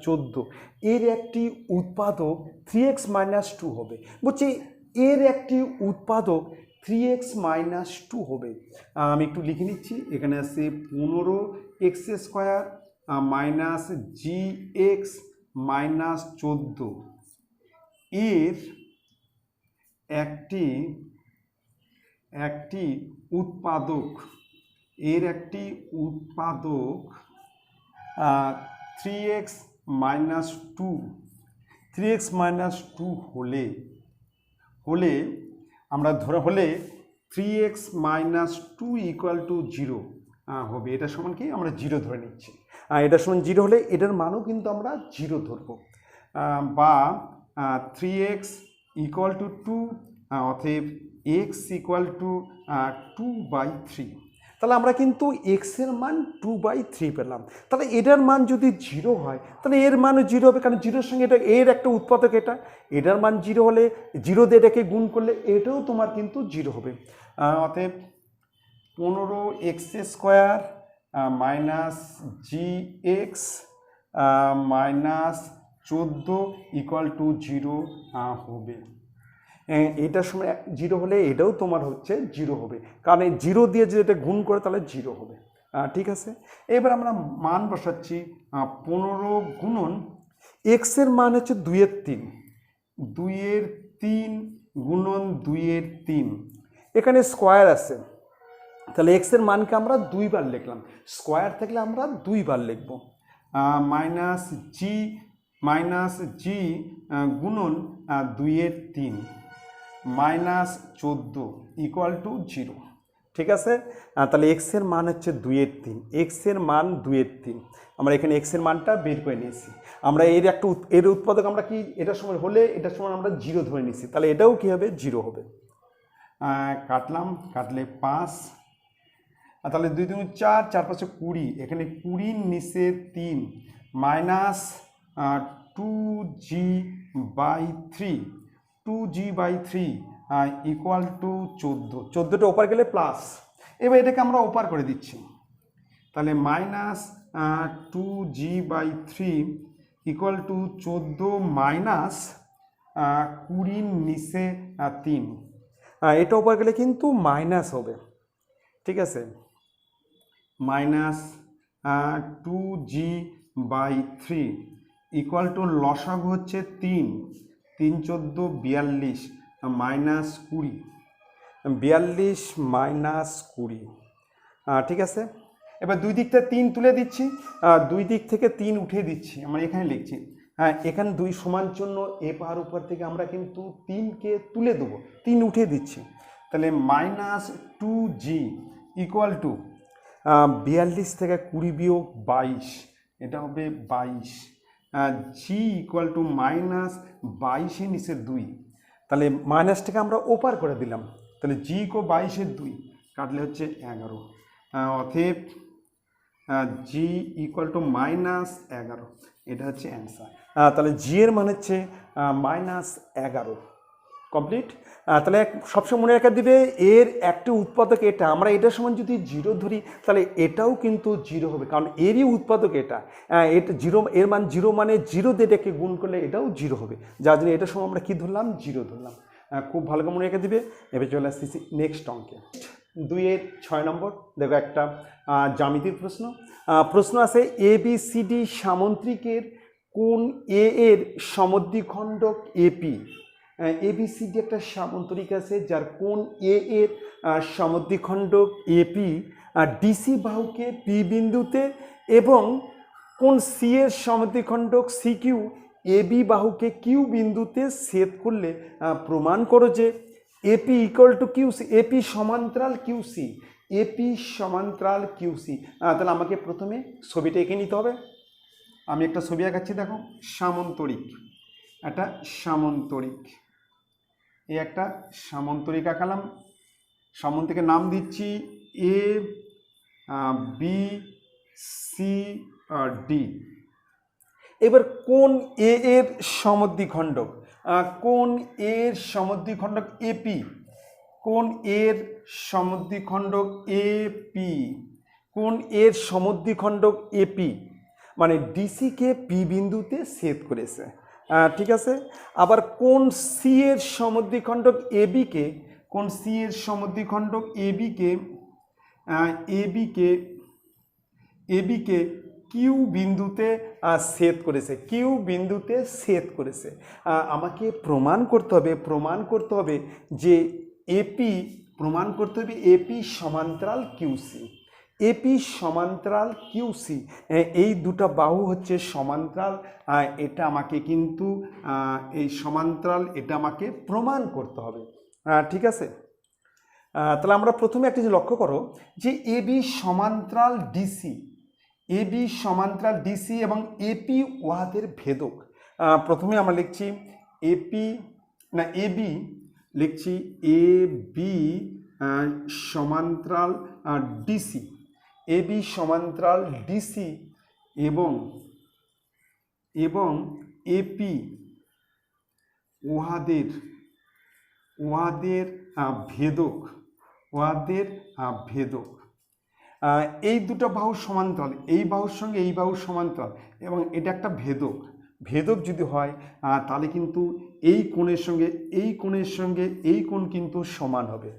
14 এর একটি উৎপাদক 3x - 2 হবে। বলছি এর একটি উৎপাদক 3x - 2 হবে। আমি একটু লিখে নিচ্ছি, এখানে আছে 15x² - gx - 14 এর একটি উৎপাদক, 3x - 2, 3x - 2 হলে আমরা ধরে হলে 3x - 2 = 0 হবে। এটা সমান কি, আমরা 0 ধরে নিচ্ছি। এটা সমান 0 হলে এটার মানও কিন্তু আমরা 0 ধরবো, বা 3x = 2, অতএব x = 2/3। তাহলে আমরা কিন্তু x এর মান 2/3 পেলাম। তাহলে এটার মান যদি 0 হয় তাহলে এর মানও 0 হবে, কারণ 0-এর সঙ্গে এটা এর একটা উৎপাদক, এটার মান 0 হলে 0 দিয়ে এটাকে গুণ করলে এটাও তোমার কিন্তু 0 হবে। অতএব 15x² - gx - 14 = 0 হবে। এটার সময় 0 হলে এটাও তোমার হচ্ছে 0 হবে, কারণ এই 0 দিয়ে যদি এটা গুণ করে তাহলে 0 হবে। ঠিক আছে, এবার আমরা মান বসাচ্ছি, 15 গুণন x এর মান হচ্ছে 2-এর 3, 2-এর 3 গুণন 2-এর 3, এখানে স্কোয়ার আছে, তাহলে x এর মানকে আমরা 2 বার লিখলাম, স্কোয়ার থাকলে আমরা 2 বার লিখব, -g গুণন 2-এর 3 -14 = 0। ঠিক আছে, তাহলে x এর মান হচ্ছে 2-এর 3, x এর মান 2-এর 3, আমরা এখানে x এর মানটা বের করে নিয়েছি। আমরা এর উৎপাদক আমরা কি, এটার সময় হলে এটার সময় আমরা 0 ধরে নিয়েছি, তাহলে এটাও কি হবে, 0 হবে। কাটলে 5, তাহলে 2 2 4, 4 5 20, এখানে 20 নিচে 3 -2g/3, 2g/3 = 14, 14টা ওপার গেলে প্লাস, এবার এটাকে আমরা ওপার করে দিচ্ছি, তাহলে -2g/3 = 14 - 20 নিচে 3, এটা ওপার গেলে কিন্তু মাইনাস হবে। ঠিক আছে, -2g/3 = লসাগু হচ্ছে 3, 3 14 42 -20, 42 -20। ঠিক আছে, এবার দুই দিক থেকে 3 তুলে দিচ্ছি, দুই দিক থেকে 3 উঠিয়ে দিচ্ছি, আমরা এখানে লিখছি, এখানে 2 সমান জন্য এপার উপর থেকে আমরা কিন্তু 3কে তুলে দেবো, 3 উঠিয়ে দিচ্ছি, তাহলে -2g = 42 থেকে 20 বিয়োগ 22, এটা হবে 22, g = -22 নিচে 2, তাহলে মাইনাসটাকে আমরা ওপার করে দিলাম, তাহলে g = 22-এর 2, কাটলে হচ্ছে 11, অতএব g = -11, এটা হচ্ছে অ্যান্সার। তাহলে জি এর মান হচ্ছে -11। কমপ্লিট। তাহলে সবসময় মনে রাখা দিবে এর একটা উৎপাদক এটা, আমরা এটার সমান যদি 0 ধরি তাহলে এটাও কিন্তু 0 হবে, কারণ এরই উৎপাদক এটা, এটা 0, এর মান 0 মানে 0 দিয়ে এটাকে গুণ করলে এটাও 0 হবে, যার জন্য এটার সময় আমরা কি ধরলাম, 0 ধরলাম। খুব ভালো করে মনে রেখে দিবে। এবার চলে আসতেছি নেক্সট অঙ্কে, 2-এর 6 নম্বর। দেখো একটা জ্যামিতির প্রশ্ন। প্রশ্ন আছে ABCD সামন্ত্রিকের কোন এ এর সমদ্বিখণ্ডক এপি। ABCD একটা সামন্তরিক আছে যার কোন এ এর সমদ্বিখণ্ডক এপি ডিসি বাহুকে পি বিন্দুতে এবং কোন সি এর সমদ্বিখণ্ডক সিকিউ এবি বাহুকে কিউ বিন্দুতে ছেদ করলে প্রমাণ করো যে এপি = কিউসি, এপি সমান্তরাল কিউসি, এপি সমান্তরাল কিউসি। তাহলে আমাকে প্রথমে ছবিটা এঁকে নিতে হবে। আমি একটা ছবি আঁকাচ্ছি, দেখো সামন্তরিক, একটা সামন্তরিক, এই একটা সামন্তরিক আঁকালাম। সামন্তরিকের নাম দিচ্ছি এ বি সি ডি। এবার কোন এ এর সমদ্বিখণ্ডক, কোন এর সমদ্বিখণ্ডক এপি, কোন এর সমদ্বিখণ্ডক এপি, কোন এর সমদ্বিখণ্ডক এপি, মানে ডিসিকে পি বিন্দুতে ছেদ করেছে, ঠিক আছে। আবার কোন সি এর সমদ্বিখণ্ডক এবিকে, কোন সি এর সমদ্বিখণ্ডক এবিকে এবিকে কিউ বিন্দুতে ছেদ করেছে, কিউ বিন্দুতে ছেদ করেছে। আমাকে প্রমাণ করতে হবে যে এপি, প্রমাণ করতে হবে এপি সমান্তরাল কিউসি, এপি সমান্তরাল কিউসি, এই দুটো বাহু হচ্ছে সমান্তরাল। এটা আমাকে কিন্তু এই সমান্তরাল, এটা আমাকে প্রমাণ করতে হবে, ঠিক আছে। তাহলে আমরা প্রথমে একটা যে লক্ষ্য করো যে এবি সমান্তরাল ডিসি, এবি সমান্তরাল ডিসি এবং এপি উহাদের ভেদক। প্রথমে আমরা লিখছি এবি লিখছি এবি সমান্তরাল ডিসি, এবি সমান্তরাল ডিসি এবং এপি উহাদের ভেদক, উহাদের ভেদক। এই দুটো বাহু সমান্তরাল, এই বাহুর সঙ্গে এই বাহুর সমান্তরাল, এবং এটা একটা ভেদক। ভেদক যদি হয় তাহলে কিন্তু এই কোণের সঙ্গে এই কোণের সঙ্গে এই কোণ কিন্তু সমান হবে।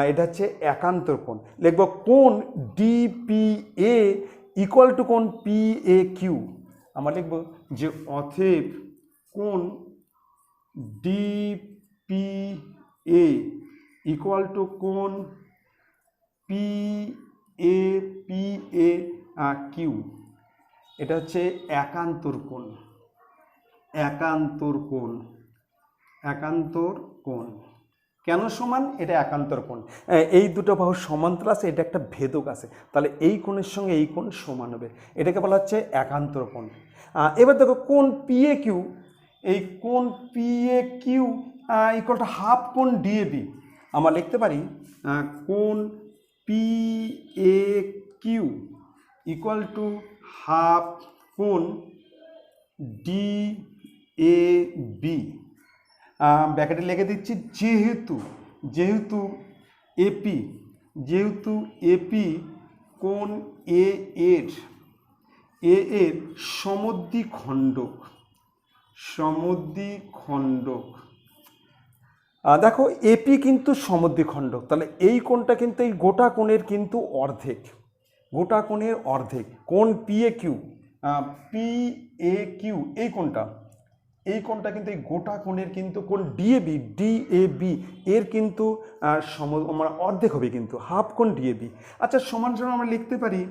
এটা হচ্ছে একান্তর কোণ। লিখব কোণ ডিপিএ ইকুয়াল টু কোণ পিএ কিউ। আমরা লিখব যে অতএব কোণ ডিপিএ ইকুয়াল টু কোণ পিএ কিউ। এটা হচ্ছে একান্তর কোণ, একান্তর কোণ, একান্তর কোণ। কেন সমান? এটা একান্তর কোণ, এই দুটো বাহু সমান্তরাল আছে, এটা একটা ভেদক আছে, তাহলে এই কোণের সঙ্গে এই কোণ সমান হবে, এটাকে বলা হচ্ছে একান্তর কোণ। এবার দেখো কোণ পিএ কিউ, এই কোণ PA Q equal to half কোণ ডিএবি। আমরা লিখতে পারি কোণ PA Q equal to half কোণ ডিএবি। ব্র্যাকেটে লিখে দিচ্ছি যেহেতু এপি কোণ এ এর সমদ্বিখণ্ডক। দেখো এপি কিন্তু সমদ্বিখণ্ডক, তাহলে এই কোণটা কিন্তু এই গোটা কোণের কিন্তু অর্ধেক, গোটা কোণের অর্ধেক। কোণ পিএ কিউ এই কোণটা কিন্তু এই গোটা কোণের কিন্তু কোণ ডিএবি এর কিন্তু আমরা অর্ধেক হবে, কিন্তু হাফ কোণ ডিএবি। আচ্ছা, সমান সমান আমরা লিখতে পারি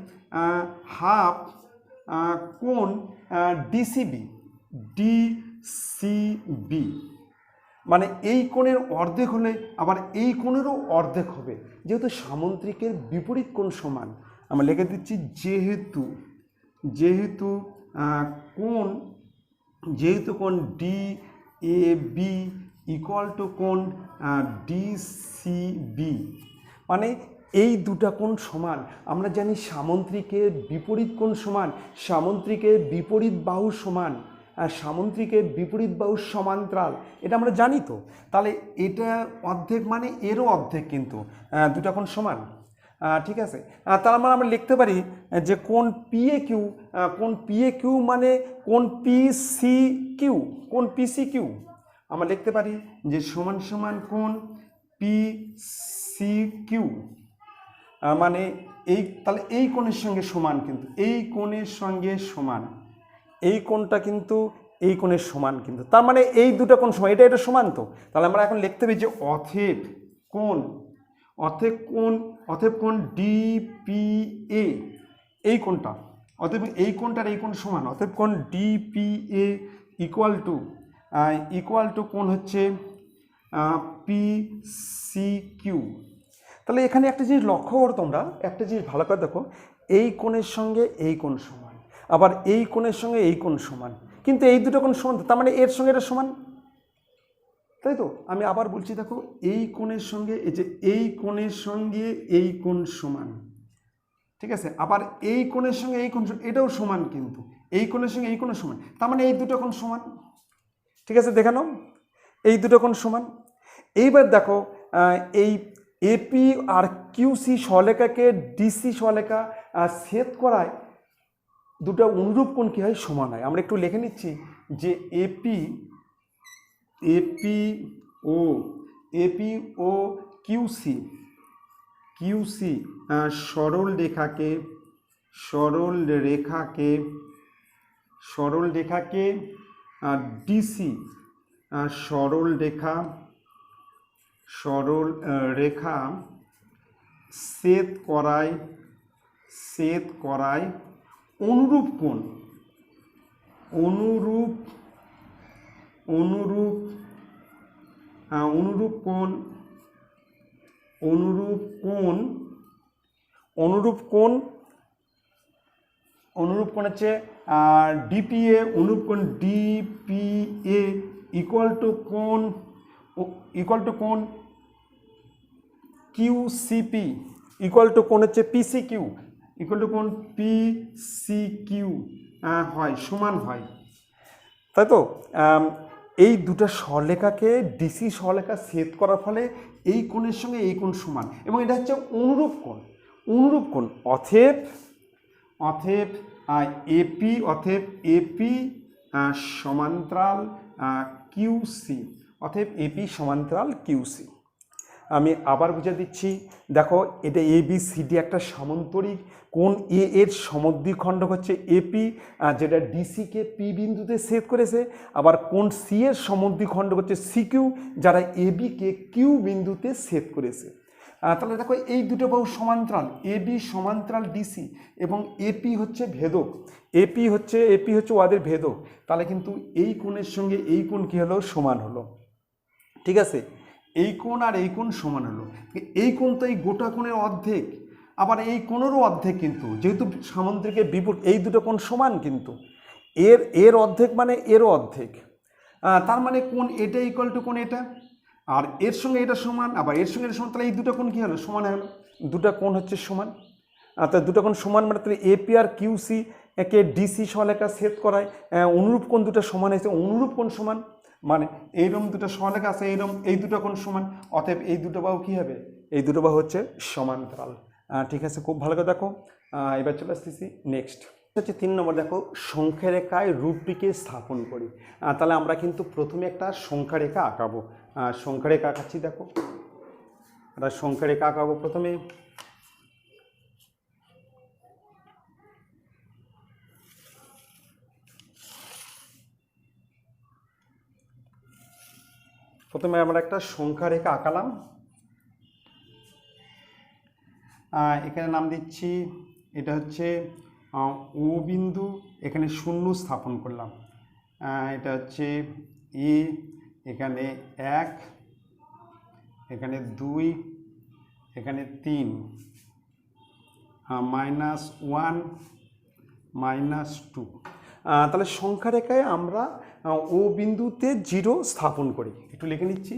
হাফ কোণ ডিসিবি, মানে এই কোণের অর্ধেক হলে আবার এই কোণেরও অর্ধেক হবে, যেহেতু সামন্ত্রিকের বিপরীত কোণ সমান। আমরা লিখে দিচ্ছি যেহেতু কোণ ডিএবি ইকুয়াল টু কোণ ডিসিবি, মানে এই দুটা কোণ সমান। আমরা জানি সামন্ত্রিকের বিপরীত কোণ সমান, সামন্ত্রিকের বিপরীত বাহু সমান, আর সামন্ত্রিকের বিপরীত বাহু সমান্তরাল, এটা আমরা জানি তো। তাহলে এটা অর্ধেক মানে এরও অর্ধেক, কিন্তু দুটা কোণ সমান, ঠিক আছে। তার মানে আমরা লিখতে পারি যে কোণ পিএ কিউ মানে কোণ পিসি কিউ। আমরা লিখতে পারি যে সমান সমান কোণ পিসি কিউ, মানে এই, তাহলে এই কোণের সঙ্গে সমান, কিন্তু এই কোণের সঙ্গে সমান, এই কোণটা কিন্তু এই কোণের সমান, কিন্তু তার মানে এই দুটো কোণ সমান, এটা সমান তো। তাহলে আমরা এখন লিখতে পারি যে অতএব কোণ ডিপিএ, এই কোণটা, অতএব এই কোণটার এই কোণ সমান, অতএব কোণ ডিপিএ ইকুয়াল টু কোণ হচ্ছে পিসি কিউ। তাহলে এখানে একটা জিনিস লক্ষ্য করো তোমরা, একটা জিনিস ভালো করে দেখো, এই কোণের সঙ্গে এই কোণ সমান, আবার এই কোণের সঙ্গে এই কোণ সমান, কিন্তু এই দুটো কোণ সমান, তার মানে এর সঙ্গে এটা সমান, তাই তো? আমি আবার বলছি, দেখো এই কোণের সঙ্গে এই যে এই কোণের সঙ্গে এই কোণ সমান, ঠিক আছে, আবার এই কোণের সঙ্গে এই কোণ এটাও সমান, কিন্তু এই কোণের সঙ্গে এই কোণের সমান, তার মানে এই দুটো কোণ সমান, ঠিক আছে, দেখানো এই দুটো কোণ সমান। এইবার দেখো এই এপি আর কিউসি সরলরেখাকে ডিসি সরলরেখা ছেদ করায় দুটো অনুরূপ কোণ কী হয়, সমান হয়। আমরা একটু লিখে নিচ্ছি যে এপি ও কিউসি সরল রেখাকে ডিসি সরল রেখা ছেদ করায় অনুরূপ কোণ হচ্ছে ডিপিএ, অনুরূপ কোণ ডিপিএ ইকুয়াল টু কোণ কিউসিপি ইকুয়াল টু কোণ হচ্ছে পিসিকিউ ইকুয়াল টু কোণ পিসিকিউ হয়, সমান হয়, তাই তো? এই দুটো সরলরেখাকে ডিসি সরলরেখা ছেদ করার ফলে এই কোণের সঙ্গে এই কোণ সমান, এবং এটা হচ্ছে অনুরূপ কোণ। অতএব এপি সমান্তরাল কিউসি। আমি আবার বুঝে দিচ্ছি, দেখো এটা এবিসিডি একটা সামান্তরিক কোণ, এর সমদ্বিখণ্ডক হচ্ছে এপি, যেটা ডিসিকে পি বিন্দুতে ছেদ করেছে, আবার কোণ সি এর সমদ্বিখণ্ডক হচ্ছে সিকিউ, যারা এবিকে কিউ বিন্দুতে ছেদ করেছে। তাহলে দেখো এই দুটো বাহু সমান্তরাল, এবি সমান্তরাল ডিসি, এবং এপি হচ্ছে ভেদক, এপি হচ্ছে ওদের ভেদক, তাহলে কিন্তু এই কোণের সঙ্গে এই কোণ কী হলো, সমান হলো, ঠিক আছে? এই কোণ আর এই কোণ সমান হলো, এই কোণ তো এই গোটা কোণের অর্ধেক, আবার এই কোণেরও অর্ধেক, কিন্তু যেহেতু সামান্তরিকের বিপরীত এই দুটো কোণ সমান, কিন্তু এর অর্ধেক মানে এরও অর্ধেক, তার মানে কোণ এটা ইকুয়াল টু কোণ এটা, আর এর সঙ্গে এটা সমান, আবার এর সঙ্গে এটা সমান, তাহলে এই দুটো কোণ কী হলো, সমান হলো, দুটো কোণ হচ্ছে সমান। তাহলে দুটো কোণ সমান মানে তাহলে এপি আর কিউসি একে ডিসি সরলরেখা ছেদ করায় অনুরূপ কোণ দুটো সমান হয়েছে, অনুরূপ কোণ সমান মানে এইরকম দুটো সরলরেখা আছে, এই দুটো কোণ সমান, অতএব এই দুটো বাহু কী হবে, এই দুটো বাহু হচ্ছে সমান্তরাল। ঠিক আছে, খুব ভালো করে দেখো। এবার চলে আসতেছি নেক্সট হচ্ছে 3 নম্বর। দেখো সংখ্যা রেখায় রূপটিকে স্থাপন করি। তাহলে আমরা কিন্তু প্রথমে একটা সংখ্যা রেখা আঁকাবো। সংখ্যা রেখা আঁকাচ্ছি, দেখো একটা সংখ্যা রেখা আঁকাবো প্রথমে। আমরা একটা সংখ্যা রেখা আঁকালাম, এখানে নাম দিচ্ছি, এটা হচ্ছে ও বিন্দু, এখানে 0 স্থাপন করলাম, এটা হচ্ছে এ, এখানে 1, এখানে 2, এখানে 3, -1, -2। তাহলে সংখ্যা রেখায় আমরা ও বিন্দুতে 0 স্থাপন করি। একটু লিখে নিচ্ছি,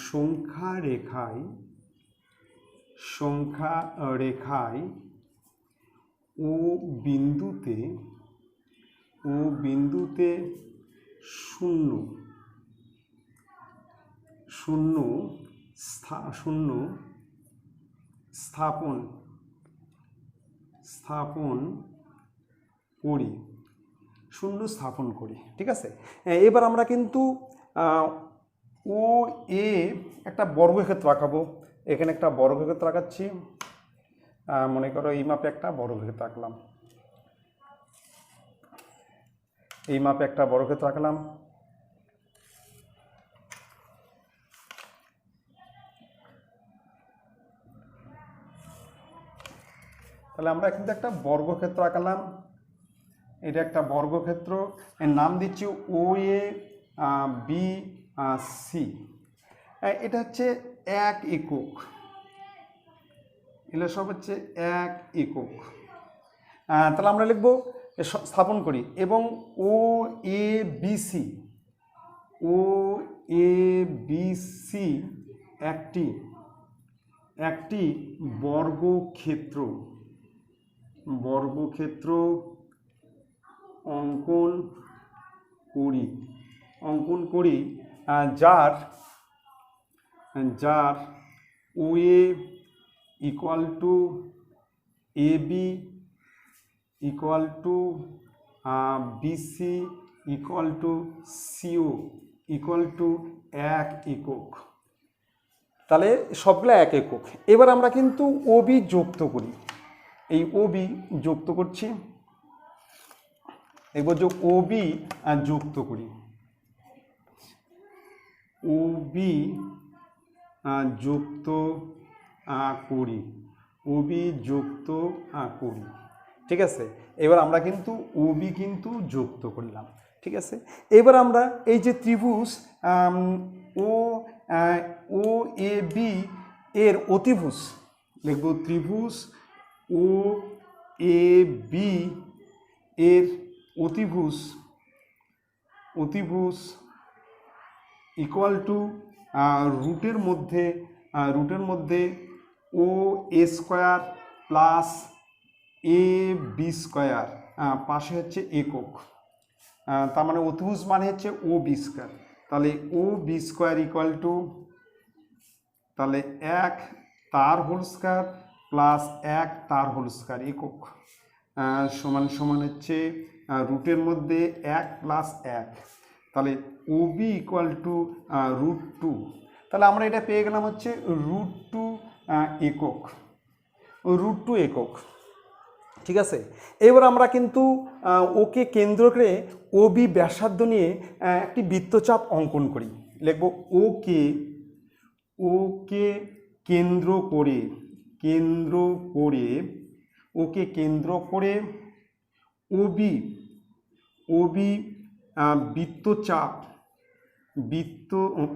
সংখ্যা রেখায় ও বিন্দুতে 0 স্থাপন করি, 0 স্থাপন করি, ঠিক আছে। এবার আমরা কিন্তু ও এ একটা বর্গক্ষেত্র আঁকাবো। এখানে একটা বর্গক্ষেত্র আঁকাচ্ছি, মনে করো এই মাপে একটা বর্গক্ষেত্র আঁকলাম, এই মাপে একটা বর্গক্ষেত্র আঁকলাম। তাহলে আমরা কিন্তু একটা বর্গক্ষেত্র আঁকালাম, এটা একটা বর্গক্ষেত্র, এর নাম দিচ্ছি ও এ বি সি। এটা হচ্ছে 1 একক, এগুলো সব হচ্ছে 1 একক। তাহলে আমরা লিখব, স্থাপন করি, এবং O A B C, O A B C একটি একটি বর্গক্ষেত্র অঙ্কন করি যার O A equal to A B equal to BC equal to CO equal to 1 একক। তাহলে সবগুলো 1 একক। এবার আমরা কিন্তু ওবি যুক্ত করি, এই ওবি যুক্ত করছি, এবার যে ওবি যুক্ত করি, ওবি যুক্ত করি, ওবি যুক্ত করি, ঠিক আছে। এবার আমরা কিন্তু ওবি কিন্তু যুক্ত করলাম, ঠিক আছে। এবার আমরা এই যে ত্রিভুজ ও এ বি এর অতিভুজ লিখব, ত্রিভুজ ও এ বি এর অতিভুজ ইকুয়াল টু রুটের মধ্যে ও এ square plus A B square, পাশে হচ্ছে একক, তার মানে অতিভুজ মানে হচ্ছে ও বি স্কোয়ার। তাহলে ও বি স্কোয়ার ইকুয়াল টু, তাহলে 1 তার হোল স্কোয়ার প্লাস 1 তার হোল স্কোয়ার একক, সমান সমান হচ্ছে রুটের মধ্যে 1 প্লাস 1, তাহলে ও বি ইকুয়াল টু √2। তাহলে আমরা এটা পেয়ে গেলাম হচ্ছে √2 একক, √2 একক, ঠিক আছে। এবার আমরা কিন্তু ওকে কেন্দ্র করে ওবি ব্যাসার্ধ নিয়ে একটি বৃত্তচাপ অঙ্কন করি, লিখব ওকে কেন্দ্র করে ওবি বৃত্তচাপ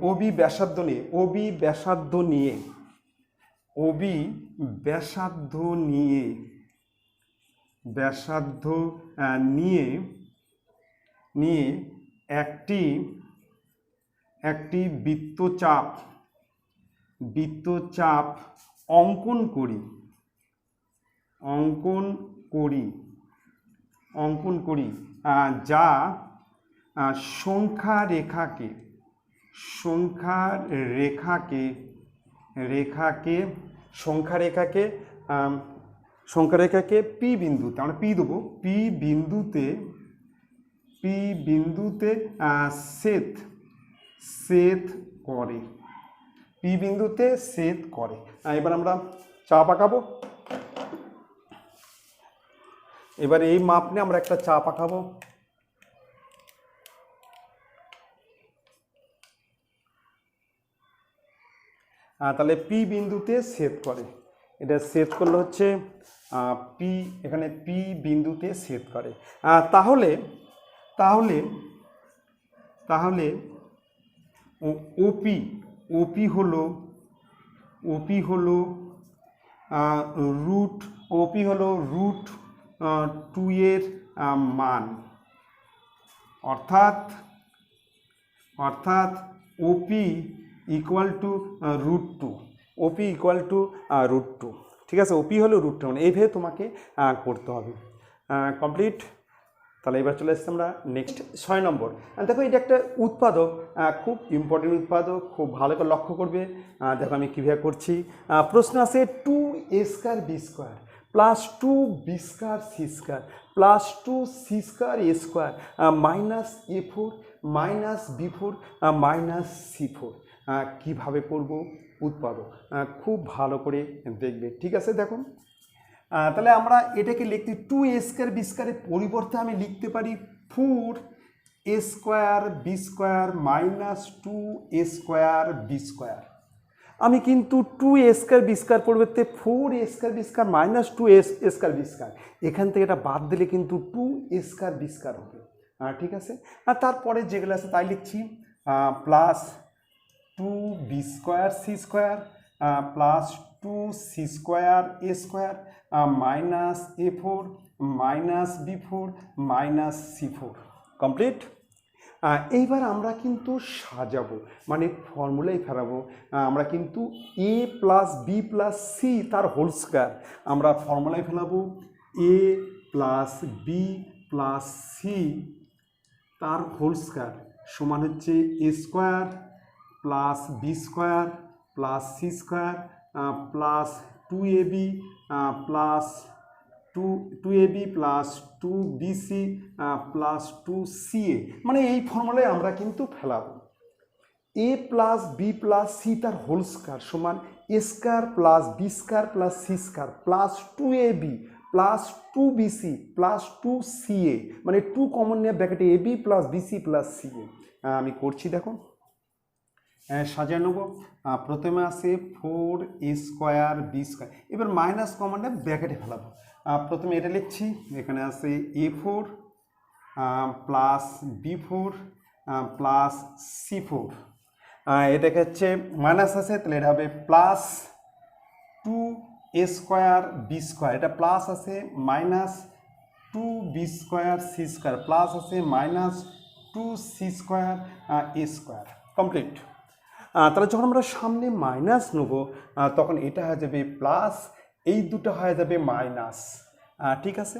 ওবি ব্যাসার্ধ নিয়ে একটি বৃত্তচাপ অঙ্কন করি যা সংখ্যা রেখাকে পি বিন্দুতে, আমরা পি দেবো, পি বিন্দুতে ছেদ করে, এবার আমরা চাপ আঁকাবো। এবার এই মাপ নিয়ে আমরা একটা চাপ আঁকাবো। তাহলে পি বিন্দুতে ছেদ করে, এটা ছেদ করলে হচ্ছে পি, এখানে পি বিন্দুতে ছেদ করে। তাহলে ওপি হলো √2 এর মান, অর্থাৎ ওপি ইকুয়াল টু √2, ঠিক আছে। ওপি হলো √2, মানে এইভাবে তোমাকে করতে হবে। কমপ্লিট। তাহলে এবার চলে আসছি আমরা নেক্সট 6 নম্বর। দেখো এটা একটা উৎপাদক, খুব ইম্পর্টেন্ট উৎপাদক, খুব ভালো করে লক্ষ্য করবে। দেখো আমি কীভাবে করছি। প্রশ্ন আছে 2a² b² plus 2b² c² plus 2c² a² minus a4 minus b4 minus c4, কীভাবে করব উৎপাদক, খুব ভালো করে দেখবে, ঠিক আছে। দেখুন, তাহলে আমরা এটাকে লিখতে 2a² b² এর পরিবর্তে আমি লিখতে পারি 4a² b² minus 2a² b²। আমি কিন্তু 2a² b² পরিবর্তে 4a² b² minus 2a² b², এখান থেকে এটা বাদ দিলে কিন্তু 2a² b² হবে, ঠিক আছে। আর তারপরে যেগুলো আছে তাই লিখছি, plus 2b² c² plus two C square A square minus A four minus B four minus C four. Complete. এইবার আমরা কিন্তু সাজাবো, মানে ফর্মুলাই ফেরাবো। আমরা কিন্তু A plus B plus C তার হোল স্কোয়ার আমরা ফর্মুলায় ফেলাবো। A plus B plus C তার হোল স্কোয়ার সমান হচ্ছে A square plus B square plus C square plus two A B plus two A B plus two B C plus two C A, মানে এই ফর্মুলায় আমরা কিন্তু ফেলাবো। A plus B plus C তার whole square সমান A square plus B square plus C square plus two A B plus two B C plus two C A, মানে two common নিয়ে ব্র্যাকেটে A B plus B C plus C A. আমি করছি, দেখো সাজিয়ে নেব। প্রথমে আসে four A square B square, এবার মাইনাস কমন নিয়ে ব্র্যাকেটে ফেলাবো। প্রথমে এটা লিখছি, এখানে আছে A four plus B four plus C four, এটাকে হচ্ছে মাইনাস আছে তাহলে এটা হবে plus two A square B square, এটা প্লাস আছে minus two B square C square plus আছে minus two C square A square. Complete. তাহলে যখন আমরা সামনে মাইনাস নেব তখন এটা হয়ে যাবে প্লাস, এই দুটো হয়ে যাবে মাইনাস। ঠিক আছে।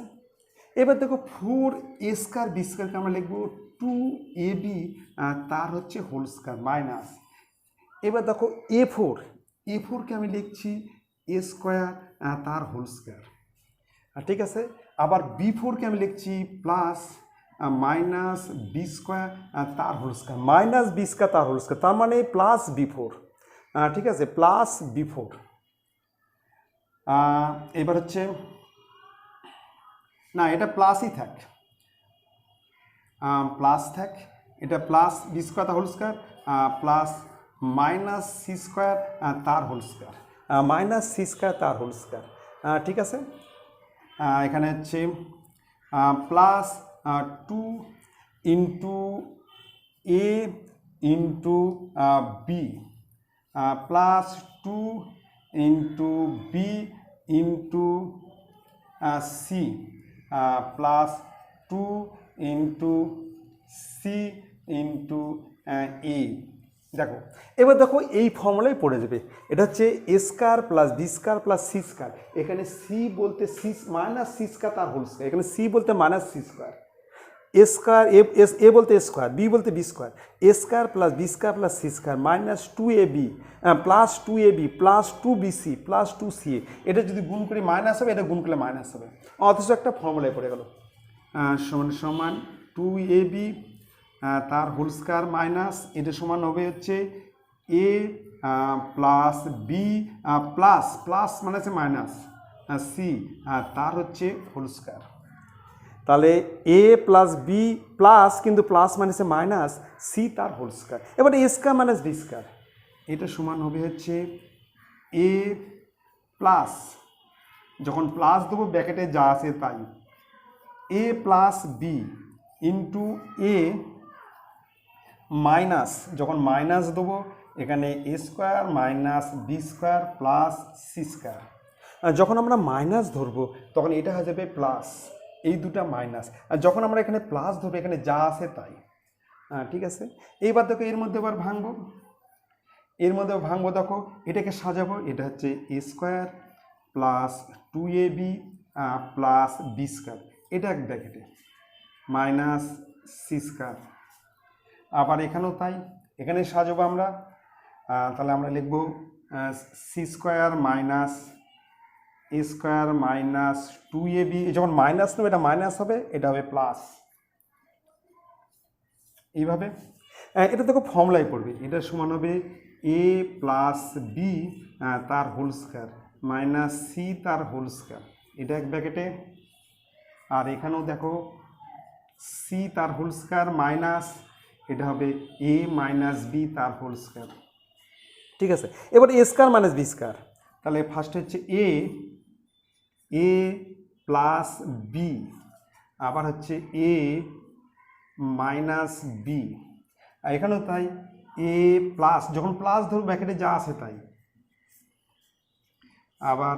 এবার দেখো ফোর এ স্কোয়ার বি স্কোয়ারকে আমরা লিখবো টু এ বি তার হচ্ছে হোল স্কোয়ার মাইনাস। এবার দেখো এ ফোরকে আমি লিখছি এ স্কোয়ার তার হোল স্কোয়ার। ঠিক আছে। আবার বি ফোরকে আমি লিখছি প্লাস মাইনাস বি স্কোয়ার তার whole square minus B square তার হোল স্কোয়ার, তার মানে প্লাস বি ফোর। ঠিক আছে, প্লাস বি ফোর। এবার হচ্ছে না, এটা প্লাসই থাক, প্লাস থাক, এটা প্লাস বি স্কোয়ার তার whole square plus minus C square তার whole square minus C square তার হোল স্কোয়ার। ঠিক আছে। এখানে হচ্ছে plus two into A into B plus two into B into C plus two into C into A. দেখো এবার দেখো এই ফর্মুলাই পড়ে যাবে, এটা হচ্ছে A square plus B square plus C square, এখানে সি বলতে সি মাইনাস সি স্কোয়ার তার হোল স্কোয়ার, এখানে সি বলতে minus C square, A square A বলতে এ স্কোয়ার বি বলতে B square, A square plus B square plus C square minus two A B plus two A B plus two B C plus two C A, এটা যদি গুণ করি minus হবে, এটা গুণ করলে মাইনাস হবে, অথচ একটা ফর্মুলায় পড়ে গেল। সমান সমান টু এ বি তার হোল স্কোয়ার মাইনাস এটা সমান হবে হচ্ছে এ প্লাস বি প্লাস প্লাস মানে হচ্ছে মাইনাস সি তার হচ্ছে হোল স্কোয়ার। তাহলে এ প্লাস বি প্লাস, কিন্তু প্লাস মানে হচ্ছে মাইনাস সি তার হোল স্কোয়ার। এবার এ স্কোয়ার মাইনাস বি স্কোয়ার, এটা সমান হবে হচ্ছে এ প্লাস, যখন প্লাস দেবো ব্র্যাকেটে যা আছে তাই, A plus B into A minus, যখন মাইনাস দেবো এখানে A square minus B square plus C square, যখন আমরা মাইনাস ধরবো তখন এটা হয়ে যাবে প্লাস, এই দুটা মাইনাস, আর যখন আমরা এখানে প্লাস ধরবো এখানে যা আছে তাই। ঠিক আছে। এইবার দেখো এর মধ্যে এবার ভাঙবো, দেখো এটাকে সাজাবো, এটা হচ্ছে A square plus two A B plus B square, এটা এক ব্র্যাকেটে মাইনাস সি স্কোয়ার, আবার এখানেও তাই, এখানে সাজাবো আমরা, তাহলে আমরা লিখবো C square minus A square minus two A B, যখন মাইনাস নেবে এটা মাইনাস হবে, এটা হবে প্লাস, এইভাবে। এটা দেখো ফর্মুলায় পড়বে, এটা সমান হবে এ প্লাস বি তার হোল স্কোয়ার মাইনাস সি তার হোল স্কোয়ার, এটা এক ব্র্যাকেটে, আর এখানেও দেখো সি তার হোল স্কোয়ার মাইনাস এটা হবে এ মাইনাস বি তার হোল স্কোয়ার। ঠিক আছে। এবার এ স্কোয়ার মাইনাস বি স্কোয়ার, তাহলে ফার্স্ট হচ্ছে এ প্লাস বি, আবার হচ্ছে এ মাইনাস বি, আর এখানেও তাই, এ প্লাস, যখন প্লাস ধরো ব্র্যাকেটে যা আছে তাই, আবার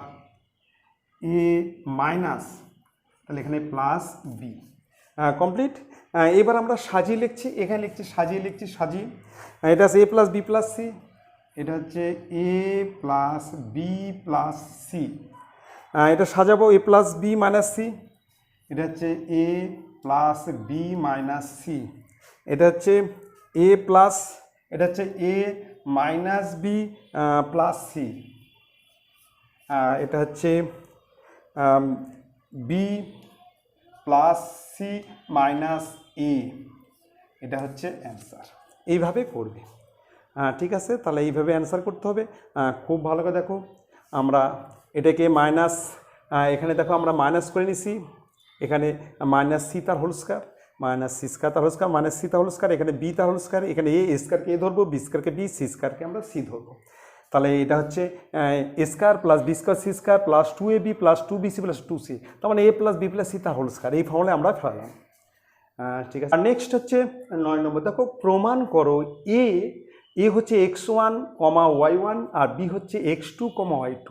এ মাইনাস, তাহলে এখানে প্লাস বি। কমপ্লিট। এবার আমরা সাজিয়ে লিখছি, এখানে লিখছি সাজিয়ে। এটা হচ্ছে এ প্লাস বি প্লাস সি, এটা হচ্ছে এ প্লাস বি প্লাস সি। এটা সাজাবো এ প্লাস বি মাইনাস সি, এটা হচ্ছে এ প্লাস বি মাইনাস সি, এটা হচ্ছে এ প্লাস, এটা হচ্ছে এ মাইনাস বি প্লাস সি, এটা হচ্ছে বি প্লাস সি মাইনাস এ, এটা হচ্ছে অ্যান্সার। এইভাবে করবে, ঠিক আছে? তাহলে এইভাবে অ্যান্সার করতে হবে। খুব ভালো করে দেখো, আমরা এটাকে মাইনাস, এখানে দেখো আমরা মাইনাস করে নিছি, এখানে মাইনাস সি তার whole square, minus C square তার হোল স্কয়ার, মাইনাস সি তার হোল স্কয়ার, এখানে বি তার হোল স্কয়ার, এখানে এ স্কয়ারকে এ ধরবো, বি স্কয়ারকে বি, সি স্কয়ারকে আমরা সি ধরবো। তাহলে এটা হচ্ছে A square plus B square C square plus 2ab plus 2bc plus 2c, তার মানে A plus B plus C তার হোল স্কয়ার। এই ফর্মুলা আমরা ফেলাম, ঠিক আছে? আর নেক্সট হচ্ছে 9 নম্বর, দেখো প্রমাণ করো এ হচ্ছে x1, y1 আর বি হচ্ছে x2, y2।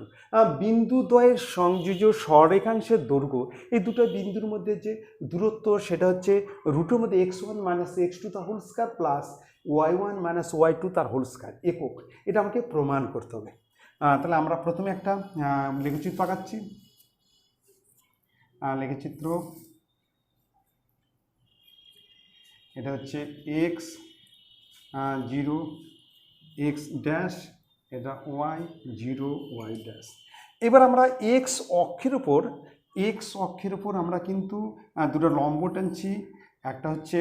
বিন্দু দ্বয়ের সংযোজ্য সরেখাংশের দৈর্ঘ্য, এই দুটো বিন্দুর মধ্যে যে দূরত্ব সেটা হচ্ছে রুটের মধ্যে x1 মাইনাস x2 তার whole square plus y1 minus y2 তার হোল স্কয়ার একক। এটা আমাকে প্রমাণ করতে হবে। তাহলে আমরা প্রথমে একটা লেখচিত্র আঁকাচ্ছি। লেখচিত্র, এটা হচ্ছে x 0 x ড্যাশ, এটা y 0 y ড্যাশ। এবার আমরা x অক্ষের উপর আমরা কিন্তু দুটো লম্ব টানছি। একটা হচ্ছে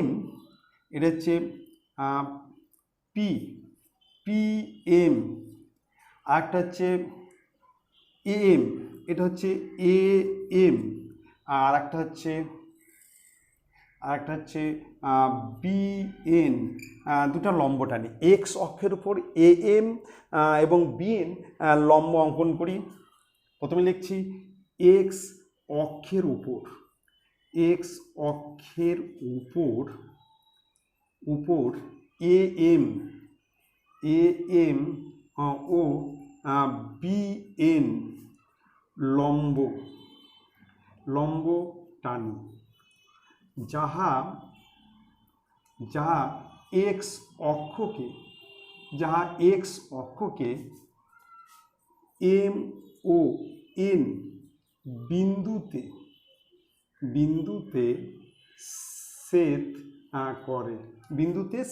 m, এটা হচ্ছে pm, আরেকটা হচ্ছে am, এটা হচ্ছে am, আর একটা হচ্ছে বিএন। দুটা লম্ব টানি এক্স অক্ষের উপর am এবং বিএন লম্ব অঙ্কন করি। প্রথমে লিখছি এক্স অক্ষের উপর am ও বিএন লম্ব টানি, যাহা এক্স অক্ষকে এম ও এন বিন্দুতে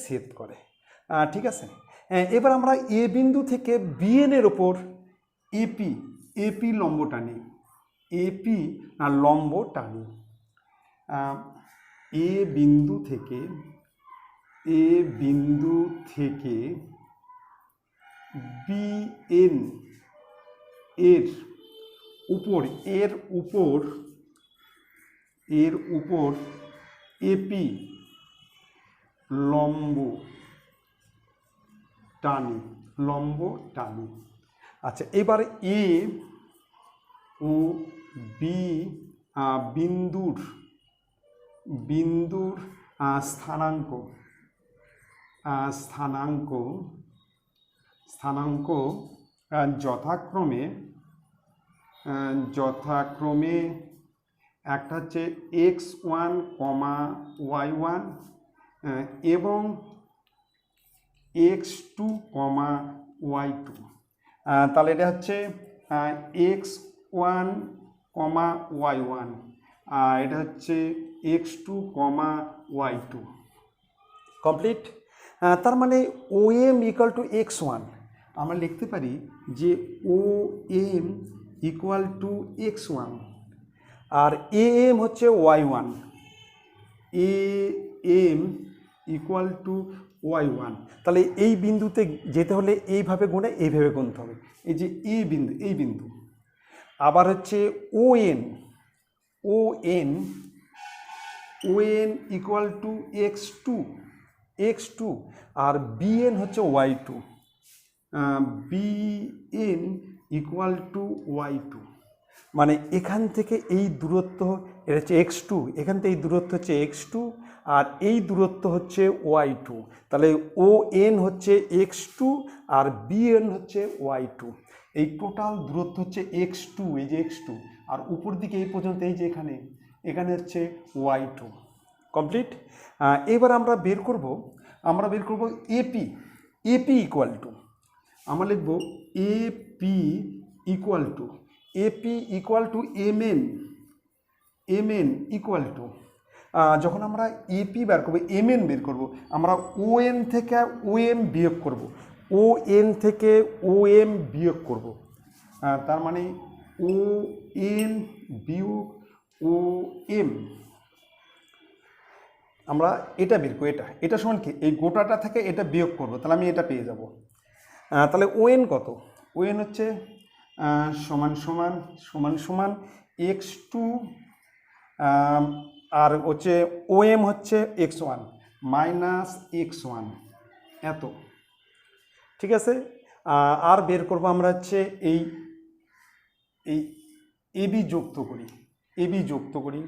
ছেদ করে, ঠিক আছে? এবার আমরা এ বিন্দু থেকে বিএন এর ওপর এপি লম্ব টানি, এ বিন্দু থেকে বিএন এর উপর এপি লম্ব টানি। আচ্ছা, এবার এ ও বি বিন্দুর স্থানাঙ্ক যথাক্রমে একটা হচ্ছে x1, y1 এবং x2, y2। তাহলে এটা হচ্ছে x1, y1 আর এটা হচ্ছে x2, y2। কমপ্লিট। তার মানে OM ইকুয়াল টু x1, আমরা লিখতে পারি যে OM ইকুয়াল টু x1 আর AM হচ্ছে y1, AM equal to y1। তাহলে এই বিন্দুতে যেতে হলে এইভাবে গুনতে হবে। এই যে এই বিন্দু আবার হচ্ছে ON ইকুয়াল টু x2 আর BN হচ্ছে y2, BN equal to y2। মানে এখান থেকে এই দূরত্ব এটা হচ্ছে x2, এখান থেকে এই দূরত্ব হচ্ছে x2 আর এই দূরত্ব হচ্ছে y2, তাহলে ON হচ্ছে x2 আর BN হচ্ছে y2। এই টোটাল দূরত্ব হচ্ছে x2, এই যে x2, আর উপর দিকে এই পর্যন্ত এই যে এখানে হচ্ছে y2। কমপ্লিট। এবার আমরা বের করব AP ইকুয়াল টু, আমরা লিখব AP equal to MN equal to, যখন আমরা এপি বের করবো, MN বের করব, আমরা ON থেকে OM বিয়োগ করব, ON থেকে OM বিয়োগ করব, তার মানে ON বিয়োগ OM, আমরা এটা বের করব, এটা সমান কি, এই গোটাটা থেকে এটা বিয়োগ করব, তাহলে আমি এটা পেয়ে যাব। তাহলে ON কত, ON হচ্ছে সমান x2 আর হচ্ছে OM হচ্ছে x1 মাইনাস x1 এত। ঠিক আছে, আর বের করবো আমরা হচ্ছে এই এবি যুক্ত করি,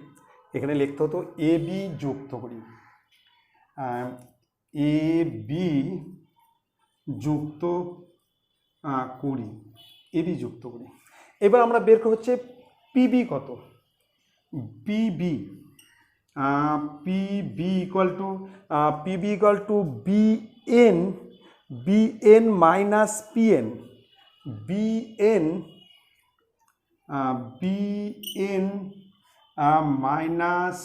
এখানে লিখতে হতো এবি যুক্ত করি, এবি যুক্ত করি। এবার আমরা বের করব হচ্ছে পিবি কত, PB equal to BN minus PN, BN minus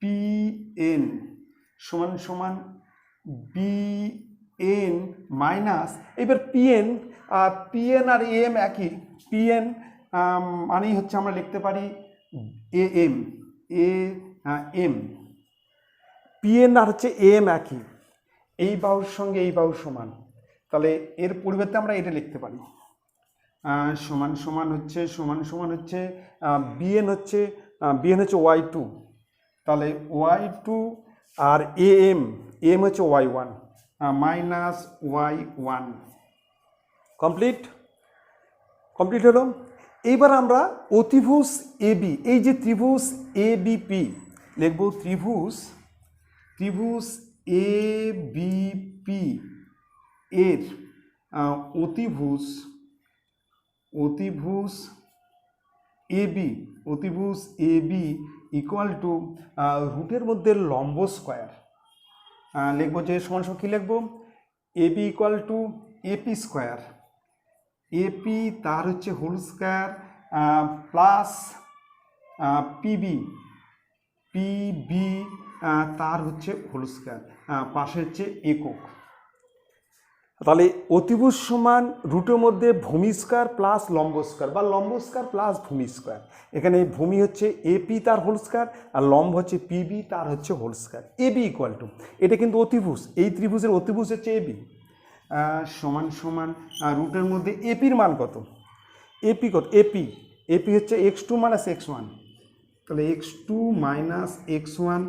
PN সমান বিএন মাইনাস, এবার পিএন আর এম একই, পিএন মানেই হচ্ছে আমরা লিখতে পারি এম, পিএন আর হচ্ছে এম একই, এই বাহুর সঙ্গে এই বাহুর সমান, তাহলে এর পরিবর্তে আমরা এটা লিখতে পারি সমান হচ্ছে বিএন হচ্ছে y2, তাহলে y2 আর এম হচ্ছে y1 মাইনাস y1। কমপ্লিট হলো। এইবার আমরা অতিভুজ এবি, এই যে ত্রিভুজ এবিপি লিখব, ত্রিভুজ এবিপি এর অতিভুজ এবি ইকুয়াল টু রুটের মধ্যে লম্ব স্কোয়ার, লিখবো যে সমান কি লিখবো, AB equal to AP square, AP তার হচ্ছে হোল স্কোয়ার প্লাস পিবি তার হচ্ছে হোল স্কোয়ার, পাশে হচ্ছে একক। তাহলে অতিভুজ সমান রুটের মধ্যে ভূমি স্কোয়ার প্লাস লম্ব স্কোয়ার বা লম্ব স্কোয়ার প্লাস ভূমি স্কোয়ার, এখানে ভূমি হচ্ছে এপি তার হোল স্কোয়ার আর লম্ব হচ্ছে পিবি তার হচ্ছে whole square. AB equal to, এটা কিন্তু অতিভুজ, এই ত্রিভুজের অতিভুজ হচ্ছে এবি, সমান রুটের মধ্যে এপির মান কত, এপি হচ্ছে x2 মাইনাস x1, তাহলে x2 মাইনাস x1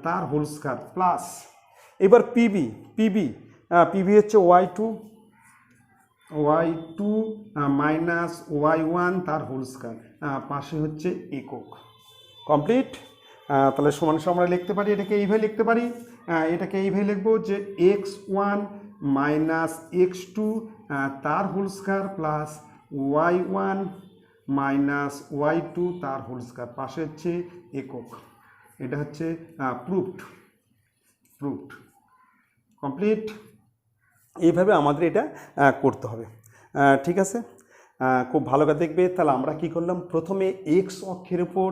তার হোল স্কোয়ার প্লাস, এবার পিবি হচ্ছে y2 মাইনাস y1 তার হোল স্কোয়ার, পাশে হচ্ছে একক। কমপ্লিট। তাহলে সমান আমরা লিখতে পারি, এটাকে এইভাবে লিখতে পারি, লিখবো যে x1 মাইনাস x2 তার whole square plus y1 minus y2 তার হোল স্কোয়ার, পাশে হচ্ছে একক। এটা হচ্ছে প্রুফড। কমপ্লিট। এইভাবে আমাদের এটা করতে হবে। ঠিক আছে, খুব ভালো করে দেখবে। তাহলে আমরা কি করলাম, প্রথমে এক্স অক্ষের উপর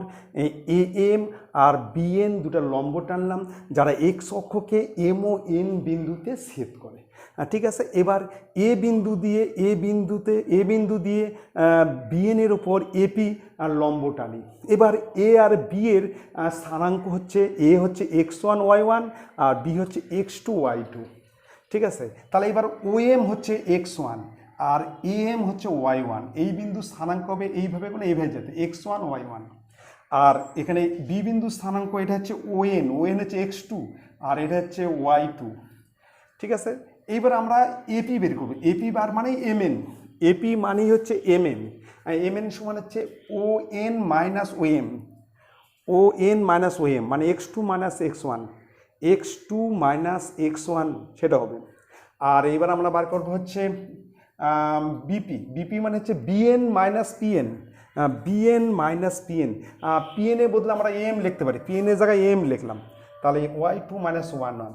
এএম আর বিএন দুটো লম্ব টানলাম, যারা এক্স অক্ষকে এম ও এন বিন্দুতে ছেদ করে। ঠিক আছে, এবার এ বিন্দু দিয়ে বিএনের ওপর এপি আর লম্ব টানি। এবার এ আর বি এর স্থানাঙ্ক হচ্ছে, এ হচ্ছে x1 y1 আর বি হচ্ছে x2 y2। ঠিক আছে, তাহলে এবার OM হচ্ছে x1 আর AM হচ্ছে y1, এই বিন্দু স্থানাঙ্ক হবে এইভাবে কোনো এইভাবে যেতে x1 y1, আর এখানে বি বিন্দু স্থানাঙ্ক এটা হচ্ছে ON হচ্ছে x2 আর এটা হচ্ছে y2। ঠিক আছে, এইবার আমরা এপি বের করবো। এপি বার মানেই MN, এপি মানেই হচ্ছে MN সমান হচ্ছে ON minus OM, O N minus O M মানে X two minus X one, X two minus X one সেটা হবে। আর এবার আমরা বার করবো হচ্ছে বিপি, বিপি মানে হচ্ছে BN minus PN, BN minus PN, পিএনের বদলে আমরা এম লিখতে পারি, পিএনের জায়গায় এম লিখলাম, তাহলে Y two minus one one.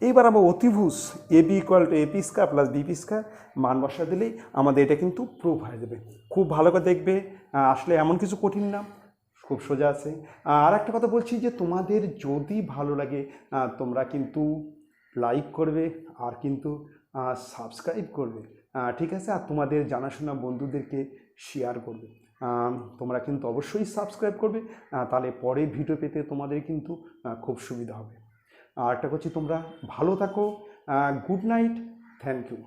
এইবার আমরা অতিভুজ A B equal to AP square plus BP square মান বসা দিলেই আমাদের এটা কিন্তু প্রুফ হয়ে যাবে। খুব ভালো করে দেখবে, আসলে এমন কিছু কঠিন না, খুব সোজা আছে। আর একটা কথা বলছি যে তোমাদের যদি ভালো লাগে তোমরা কিন্তু লাইক করবে আর কিন্তু সাবস্ক্রাইব করবে, ঠিক আছে, আর তোমাদের জানাশোনা বন্ধুদেরকে শেয়ার করবে। তোমরা কিন্তু অবশ্যই সাবস্ক্রাইব করবে, তাহলে পরে ভিডিও পেতে তোমাদের কিন্তু খুব সুবিধা হবে। আর একটা করছি, তোমরা ভালো থাকো, গুড নাইট, থ্যাংক ইউ।